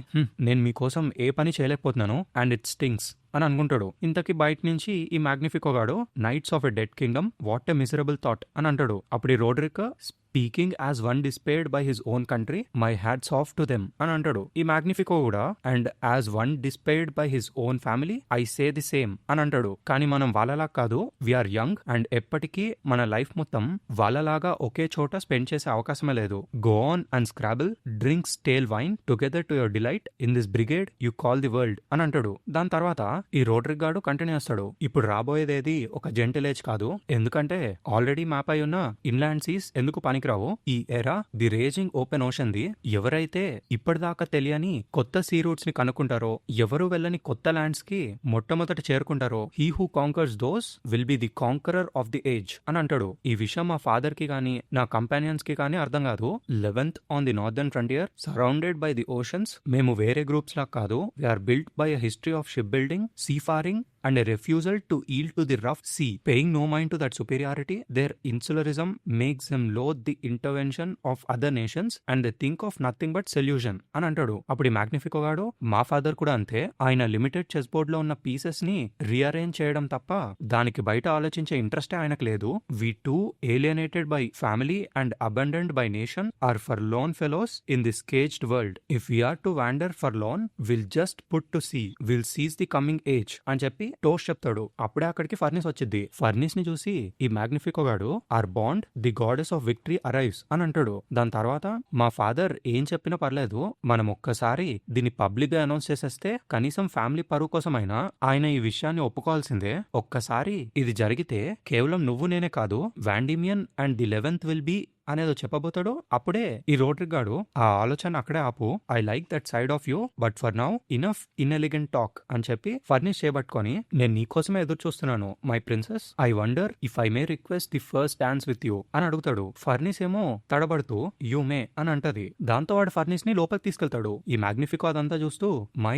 నేను మీకోసం ఏ పని చేయలేకపోతున్నాను అండ్ ఇట్ స్టింగ్స్ అని అనుకుంటాడు. ఇంతకీ బయట నుంచి ఈ మ్యాగ్నిఫికో గాడు, knights of a dead kingdom, what a miserable thought అని అంటాడు. అప్పుడు ఈ Roderick, speaking as one disparaged by his own country, my hats off to them అని అంటాడు. ఈ మ్యాగ్నిఫికో కూడా, and as one disparaged by his own family I say the same అని అంటాడు. కానీ మనం వాళ్ళలా కాదు, వీఆర్ యంగ్ అండ్ ఎప్పటికీ మన లైఫ్ మొత్తం వాళ్ళలాగా ఒకే చోట స్పెండ్ చేసే అవకాశమే లేదు. Go on and Scrabble, drink stale wine together to your delight in this brigade you call the world అని అంటాడు. దాని తర్వాత ఈ రోడ్రిక్ గాడు కంటిన్యూ చేస్తాడు, ఇప్పుడు రాబోయేదేది ఒక జెంటిల్ ఏజ్ కాదు. ఎందుకంటే ఆల్రెడీ మ్యాప్ అయి ఉన్న ఇన్లాండ్ సీస్ ఎందుకు పనికిరావు. ఈ era the raging open ocean the. ఎవరైతే ఇప్పటిదాకా తెలియని కొత్త సీ రూట్స్ ని కనుక్కుంటారో, ఎవరు వెళ్ళని కొత్త ల్యాండ్స్ కి మొట్టమొదట చేరుకుంటారో, he who conquers those will be the conqueror of the age అని అంటాడు. ఈ విషయం మా ఫాదర్ కి గానీ నా కంపానియన్స్ కి కానీ అర్థం కాదు. 11th on the northern frontier, surrounded by the oceans. మేము వేరే గ్రూప్స్ లా కాదు. We are built by a history of ship building, seafaring and a refusal to yield to the rough sea, paying no mind to that superiority. Their insularism makes them loathe the intervention of other nations and they think of nothing but solution అని అంటాడు. అప్పుడు ఈ Magnifico గాడు, మా father కూడా అంతే. ఆయన limited chess board లో ఉన్న పీసెస్ ని రీఅరేంజ్ చేయడం తప్ప దానికి బయట ఆలోచించే ఇంట్రెస్టే ఆయనకు లేదు. వి two alienated by family and abandoned by nation are forlorn fellows in this caged world. If we are to wander forlorn, we'll just put to sea. We'll seize the coming age అని చెప్పి toast చెప్తాడు. అప్పుడే అక్కడికి furnish వచ్చింది. Furnish ని చూసి ఈ Magnifico గాడు, our bond the goddess of victory arrives అని అంటాడు. దాని తర్వాత, మా ఫాదర్ ఏం చెప్పినా పర్లేదు, మనం ఒక్కసారి దీన్ని పబ్లిక్ గా అనౌన్స్ చేసేస్తే కనీసం ఫ్యామిలీ పరువు కోసమైనా ఆయన ఈ విషయాన్ని ఒప్పుకోవాల్సిందే. ఒక్కసారి ఇది జరిగితే కేవలం నువ్వు నేనే కాదు, Vandimion and the 11th will be అనేదో చెప్పబోతాడు. అప్పుడే ఈ రోడ్రిక్ గాడు ఆ ఆలోచన అక్కడే ఆపు, I like that side of you but for now enough inelegant talk అని చెప్పి ఫర్నిష్ చేయబట్టుకొని, నేను నీకోసమే ఎదురు చూస్తున్నాను my princess, I wonder if I may request the first dance with you అని అడుగుతాడు. ఫర్నిస్ ఏమో తడబడుతూ యూ మే అని అంటది. దాంతో వాడు ఫర్నిస్ ని లోపలికి తీసుకెళ్తాడు. ఈ మ్యాగ్నిఫికో అదంతా చూస్తూ మై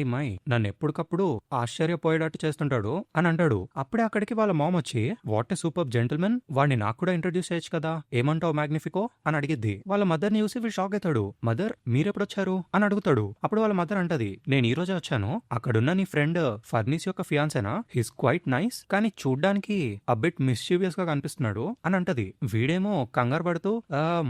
నన్ను ఎప్పటికప్పుడు ఆశ్చర్యపోయేటట్టు చేస్తుంటాడు అని అంటాడు. అప్పుడే అక్కడికి వాళ్ళ మామ్ వచ్చి, వాట్ ఎ సూపర్ జెంటిల్మెన్, వాడిని నాకు కూడా ఇంట్రడ్యూస్ చేయొచ్చు కదా, ఏమంటావు మ్యాగ్నిఫికో అని అడిగిద్ది. వాళ్ళ మదర్ ని చూసి వీడు షాక్ అవుతాడు. మదర్ మీరెప్పుడొచ్చారు అని అడుగుతాడు. అప్పుడు వాళ్ళ మదర్ అంటది, నేను ఈ రోజే వచ్చాను, అక్కడున్న నీ ఫ్రెండ్ ఫర్నిస్ యొక్క ఫియాన్సేనా, హిస్ క్వైట్ నైస్ కానీ చూడ్డానికి అబిట్ మిస్చీవియస్ గా కనిపిస్తున్నాడు అని అంటది. వీడేమో కంగారు పడుతూ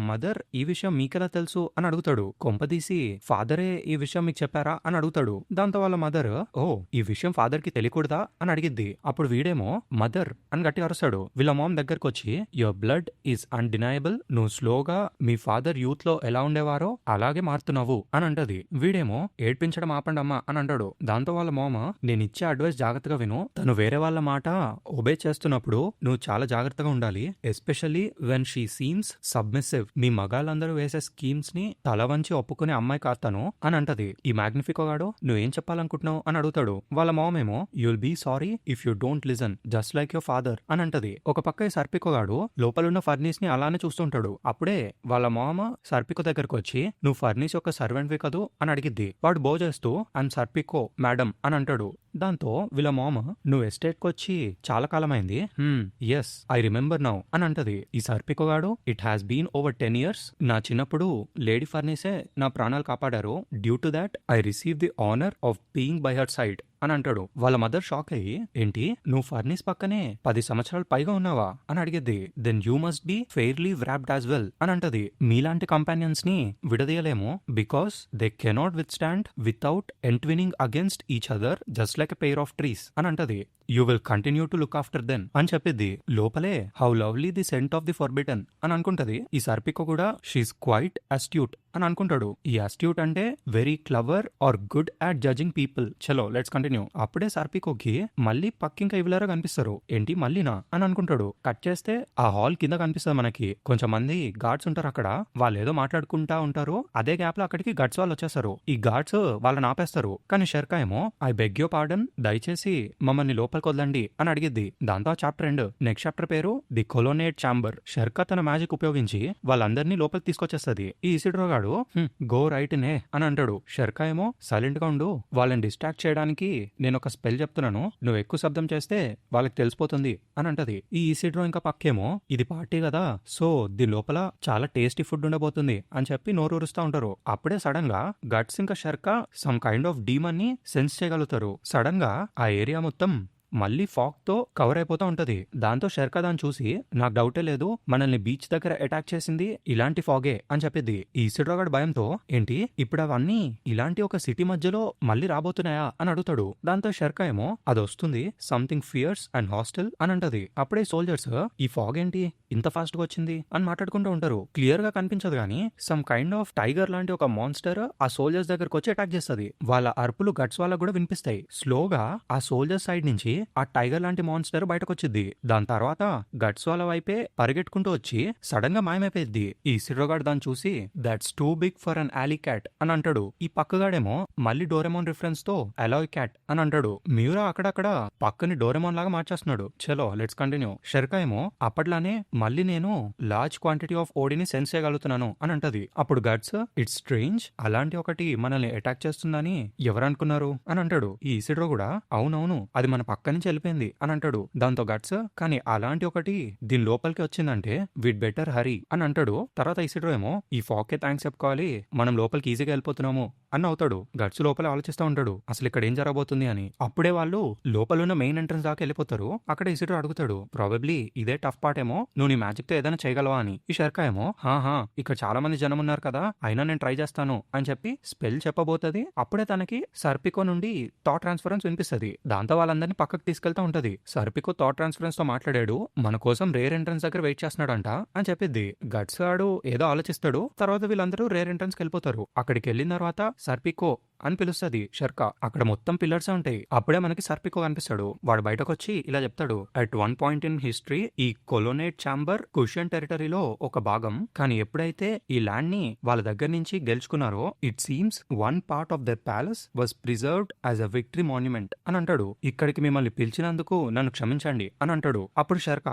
మదర్ ఈ విషయం మీకెలా తెలుసు అని అడుగుతాడు. కొంపదీసి ఫాదరే ఈ విషయం మీకు చెప్పారా అని అడుగుతాడు. దాంతో వాళ్ళ మదర్, ఓ ఈ విషయం ఫాదర్ కి తెలియకూడదా అని అడిగిద్ది. అప్పుడు వీడేమో మదర్ అని గట్టి అరుస్తాడు. వీళ్ళ మామ్ దగ్గరకు వచ్చి, యువర్ బ్లడ్ ఈస్ అన్డినయబుల్, నువ్వు స్లోగా మీ ఫాదర్ యూత్ లో ఎలా ఉండేవారో అలాగే మారుతున్నావు అని అంటది. వీడేమో ఏడ్పించడం ఆపండి అమ్మా అని అంటాడు. దాంతో వాళ్ళ మామ, నేను ఇచ్చే అడ్వైస్ జాగ్రత్తగా విను, తను వేరే వాళ్ళ మాట ఒబే చేస్తున్నప్పుడు నువ్వు చాలా జాగ్రత్తగా ఉండాలి, especially when she seems submissive, మీ మగాళ్ళందరూ వేసే స్కీమ్స్ ని తల వంచి ఒప్పుకునే అమ్మాయి కాస్తాను అని అంటది. ఈ మ్యాగ్నిఫికో గాడు నువ్వేం చెప్పాలనుకుంటున్నావు అని అడుగుతాడు. వాళ్ళ మామ్ ఏమో, you'll be sorry if you don't listen just like your father అని అంటది. ఒక పక్క ఈ సర్పికో గాడు లోపలున్న ఫర్నీస్ ని అలానే చూస్తుంటాడు. అప్పుడే వాళ్ళ మామ సర్పికో దగ్గరకు వచ్చి, నువ్వు ఫర్నీస్ యొక్క సర్వెంట్ వి కదూ అని అడిగిద్ది. వాడు బో చేస్తూ ఐమ్ సర్పికో మేడం అని అంటాడు. దాంతో వీళ్ళ మామ, నువ్వు ఎస్టేట్ కి వచ్చి చాలా కాలమైంది, ఎస్ ఐ రిమెంబర్ నౌ అని అంటది. ఈ సర్పికో గాడు, it has been over 10 years, నా చిన్నప్పుడు లేడీ ఫర్నీసే నా ప్రాణాలు కాపాడారు, due to that I receive the honour of being by her side అని అంటాడు. వాళ్ళ మదర్ షాక్ అయ్యి, ఏంటి నువ్వు ఫర్నీస్ పక్కనే 10 సంవత్సరాలు పైగా ఉన్నావా అని అడిగిద్ది. Then you must be fairly wrapped as well అని అంటది. మీలాంటి కంపానియన్స్ ని విడదీయలేము, because they cannot withstand without entwining against each other just like a pair of trees అని అంటది. You will continue to look after then అని చెప్పిద్ది. లోపలే how lovely the scent of the forbidden అని అనుకుంటది. ఈ సర్పికో కూడా షీఈస్ క్వైట్ అస్ట్యూట్ అని అనుకుంటాడు. ఈ అస్ట్యూట్ అంటే very clever or good at judging people. చలో లెట్స్ కంటిన్యూ. అప్పుడే సర్పికోకి మళ్ళీ పక్కింకా ఇవిలారా కనిపిస్తారు. ఏంటి మళ్ళీనా అని అనుకుంటాడు. కట్ చేస్తే ఆ హాల్ కింద కనిపిస్తుంది మనకి. కొంచెం మంది గార్డ్స్ ఉంటారు అక్కడ, వాళ్ళు ఏదో మాట్లాడుకుంటా ఉంటారు. అదే గ్యాప్ లో అక్కడికి గట్స్ వాళ్ళు వచ్చేస్తారు. ఈ గార్డ్స్ వాళ్ళని ఆపేస్తారు. కానీ షెర్కా ఏమో, ఐ బెగ్ యూ పార్డన్, దయచేసి మమ్మల్ని లోపలికి వదలండి అని అడిగిద్ది. దాంతో ఆ చాప్టర్ ఎండ్. నెక్స్ట్ చాప్టర్ పేరు ది కొలోనేట్ ఛాంబర్. షెర్కా తన మ్యాజిక్ ఉపయోగించి వాళ్ళందరినీ లోపలికి తీసుకొచ్చేస్తుంది. ఈ ఇసిడ్రో గాడు గో రైట్ నే అని అంటాడు. షెర్కా ఏమో, సైలెంట్ గా ఉండు, వాళ్ళని డిస్ట్రాక్ట్ చేయడానికి నేను ఒక స్పెల్ చెప్తున్నాను, నువ్వు ఎక్కువ శబ్దం చేస్తే వాళ్ళకి తెలిసిపోతుంది అని అంటది. ఈ ఇసిడ్రో ఇంకా పక్కేమో, ఇది పార్టీ కదా, సో దీని లోపల చాలా టేస్టీ ఫుడ్ ఉండబోతుంది అని చెప్పి నోరూరుస్తా ఉంటారు. అప్పుడే సడన్ గా గట్స్ ఇంకా షెర్కా సమ్ కైండ్ ఆఫ్ డీమన్ ని సెన్స్ చేయగలుగుతారు. సడన్ గా ఆ ఏరియా మొత్తం మళ్ళీ ఫాగ్ తో కవర్ అయిపోతా ఉంటది. దాంతో షెర్కా దాన్ని చూసి, నాకు డౌటే లేదు, మనల్ని బీచ్ దగ్గర అటాక్ చేసింది ఇలాంటి ఫాగే అని చెప్పిద్ది. ఈ ఇసిడ్రోగాడ్ భయంతో, ఏంటి ఇప్పుడు అవన్నీ ఇలాంటి ఒక సిటీ మధ్యలో మళ్ళీ రాబోతున్నాయా అని అడుగుతాడు. దాంతో షెర్కా ఏమో, అది వస్తుంది సంథింగ్ ఫియర్స్ అండ్ హాస్టల్ అని అంటది. అప్పుడే సోల్జర్స్, ఈ ఫాగ్ ఏంటి ఇంత ఫాస్ట్ గా వచ్చింది అని మాట్లాడుకుంటూ ఉంటారు. క్లియర్ గా కనిపించదు గానీ సమ్ కైండ్ ఆఫ్ టైగర్ లాంటి ఒక మాన్స్టర్ ఆ సోల్జర్స్ దగ్గరకు వచ్చి అటాక్ చేస్తుంది. వాళ్ళ అరుపులు గట్స్ వాళ్ళకు కూడా వినిపిస్తాయి. స్లోగా ఆ సోల్జర్స్ సైడ్ నుంచి ఆ టైగర్ లాంటి మాన్స్టర్ బయటకు వచ్చింది. దాని తర్వాత గట్స్ వాళ్ళ వైపే పరిగెట్టుకుంటూ వచ్చి సడన్ గా మాయమైపోయింది. ఈ సిడ్రోగాడ్ దాన్ని చూసి, that's too big for an alley cat అని అంటాడు. ఈ పక్కగాడేమో మళ్ళీ డోరెమోన్ రిఫరెన్స్ తో అలాయ్ క్యాట్ అని అంటాడు. మ్యూరా అక్కడక్కడ పక్కని డోరెమోన్ లాగా మార్చేస్తున్నాడు. చలో లెట్స్ కంటిన్యూ. షెర్కా ఏమో, అప్పట్లానే మళ్ళీ నేను లార్జ్ క్వాంటిటీ ఆఫ్ ఓడిని సెన్స్ చేయగలుగుతున్నాను అని అంటది. అప్పుడు గట్స్, ఇట్స్ స్ట్రేంజ్, అలాంటి ఒకటి మనల్ని అటాక్ చేస్తుందని ఎవరనుకున్నారు అని అంటాడు. ఈ ఇసిడ్రో కూడా, అవునవును అది మన పక్క నుంచి వెళ్ళిపోయింది అని అంటాడు. దాంతో గట్స్, కానీ అలాంటి ఒకటి దీని లోపలికి వచ్చిందంటే వీడ్ బెటర్ హరీ అని అంటాడు. తర్వాత ఇసిడ్రో ఏమో, ఈ ఫాగ్ కే థ్యాంక్స్ చెప్పుకోవాలి, మనం లోపలికి ఈజీగా వెళ్ళిపోతున్నాము అని అవుతాడు. గట్స్ లోపల ఆలోచిస్తూ ఉంటాడు, అసలు ఇక్కడ ఏం జరగబోతుంది అని. అప్పుడే వాళ్ళు లోపలున్న మెయిన్ ఎంట్రన్స్ దాకా వెళ్ళిపోతారు. అక్కడ ఇసిడ్రో అడుగుతాడు, ప్రాబబ్లీ ఇదే టఫ్ పార్ట్ ఏమో, నువ్వు నీ మ్యాజిక్ తో ఏదైనా చేయగలవా అని. ఈ షెర్కా ఏమో, హాహా ఇక్కడ చాలా మంది జనం ఉన్నారు కదా, అయినా నేను ట్రై చేస్తాను అని చెప్పి స్పెల్ చెప్పబోతుంది. అప్పుడే తనకి సర్పికో నుండి థాట్ ట్రాన్స్ఫరెన్స్ వినిపిస్తుంది. దాంతో వాళ్ళందరినీ పక్కకు తీసుకెళ్తా ఉంటది. సర్పికో థాట్ ట్రాన్స్ఫరెన్స్ తో మాట్లాడాడు, మన కోసం రేర్ ఎంట్రన్స్ దగ్గర వెయిట్ చేస్తున్నాడంట అని చెప్పిద్ది. గట్స్ ఆడు ఏదో ఆలోచిస్తాడు. తర్వాత వీళ్ళందరూ రేర్ ఎంట్రన్స్ కి వెళ్ళిపోతారు. అక్కడికి వెళ్ళిన తర్వాత సర్పికో అని పిలుస్తది షర్క. అక్కడ మొత్తం పిల్లర్సే ఉంటాయి. అప్పుడే మనకి సర్పికో కనిపిస్తాడు. వాడు బయటకొచ్చి ఇలా చెప్తాడు, at one point in history ఈ కొలోనేట్ ఛాంబర్ కుషియన్ టెరిటరీలో ఒక భాగం. కానీ ఎప్పుడైతే ఈ ల్యాండ్ ని వాళ్ళ దగ్గర నుంచి గెలుచుకున్నారో it seems one part of their palace was preserved as a victory monument అని అంటాడు. ఇక్కడికి మిమ్మల్ని పిలిచినందుకు నన్ను క్షమించండి అని అంటాడు. అప్పుడు షర్క,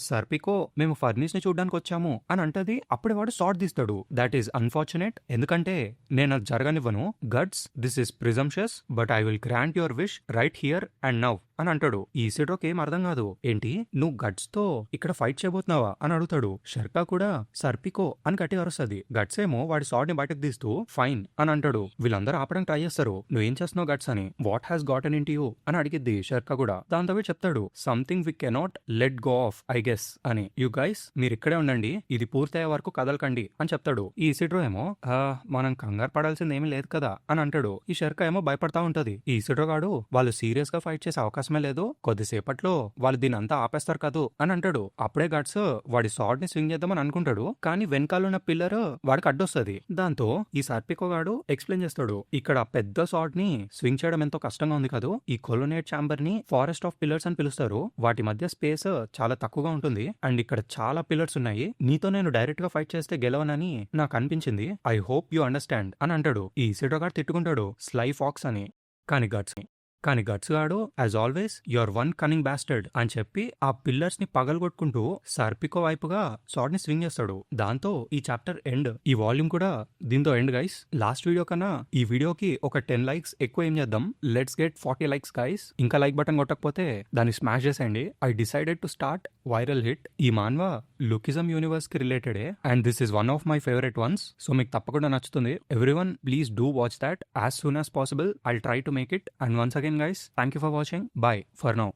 సర్పికో మేము ఫర్నిచ్ ని చూడడానికి వచ్చాము అని అంటది. అప్పుడే వాడు షార్ట్ తీస్తాడు. దాట్ ఈస్ అన్ఫార్చునేట్, ఎందుకంటే నేను అది జరగనివ్వను. Guts, this is presumptuous but I will grant your wish right here and now అని అంటాడు. ఈ ఇసిడ్రోకి ఏం అర్థం కాదు. ఏంటి నువ్వు గట్స్ తో ఇక్కడ ఫైట్ చేయబోతున్నావా అని అడుగుతాడు. షర్కా కూడా సర్పికో అని గట్టిగా అరుస్తుంది. గట్స్ ఏమో వాడి సాడ్ ని బయటకు తీస్తూ ఫైన్ అని అంటాడు. వీళ్ళందరూ ఆపడానికి ట్రై చేస్తారు. నువ్వేం చేస్తున్నావు గట్స్ అని. What has gotten into you అని అడిగిద్ది షర్కా కూడా. దాంతో వీడు చెప్తాడు, something we cannot let go of I guess అని. యూ గైస్ మీరు ఇక్కడే ఉండండి, ఇది పూర్తయ్యే వరకు కదలకండి అని చెప్తాడు. ఈ ఇసిడ్రో ఏమో మనం కంగారు పడాల్సింది ఏమీ లేదు కదా అని అంటాడు. ఈ షర్కా ఏమో భయపడతా ఉంటది. ఈ ఇసిడ్రో గాడు వాళ్ళు సీరియస్ గా ఫైట్ చేసే అవకాశమే లేదు, కొద్దిసేపట్లో వాళ్ళు దీని అంతా ఆపేస్తారు కదూ అని అంటాడు. అప్పుడే గట్స్ వాడి సాడ్ ని స్వింగ్ చేద్దామని అనుకుంటాడు. కానీ వెనకాలన్న పిల్లర్ వాడికి అడ్డొస్తుంది. దాంతో ఈ సర్పికో గాడు ఎక్స్ప్లెయిన్ చేస్తాడు, ఇక్కడ పెద్ద సాడ్ ని స్వింగ్ చేయడం ఎంతో కష్టంగా ఉంది కదా. ఈ కొలోనేట్ ఛాంబర్ ని ఫారెస్ట్ ఆఫ్ పిల్లర్స్ అని పిలుస్తారు. వాటి మధ్య స్పేస్ చాలా తక్కువగా ఉంటుంది అండ్ ఇక్కడ చాలా పిల్లర్స్ ఉన్నాయి. నీతో నేను డైరెక్ట్ గా ఫైట్ చేస్తే గెలవనని నాకు అనిపించింది. ఐ హోప్ యు అండర్స్టాండ్ అని అంటాడు. ఈ ఇసిడ్రో గాడు తిట్టుకుంటాడు స్లై ఫాక్స్ అని. కానీ గట్స్ గాడు as always your one cunning bastard అని చెప్పి ఆ పిల్లర్స్ ని పగలగొట్టుకుంటూ సర్పికో వైపుగా సాడ్ ని స్వింగ్ చేస్తాడు. దాంతో ఈ చాప్టర్ ఎండ్. ఈ వాల్యూమ్ కూడా దీంతో ఎండ్ గైస్. లాస్ట్ వీడియో కన్నా ఈ వీడియోకి ఒక 10 లైక్స్ ఎక్కువ ఏం చేద్దాం. Let's get 40 likes guys. ఇంకా లైక్ బటన్ కొట్టకపోతే దాన్ని స్మాష్ చేసేయండి. I decided to start viral hit. ఈ మాన్వా లుకిజం యూనివర్స్ కి రిలేటెడే and this is one of my favourite ones. So మీకు తప్పకుండా నచ్చుతుంది. Everyone please do watch that as soon as possible. I'll try to make it. And once again guys, thank you for watching. Bye for now.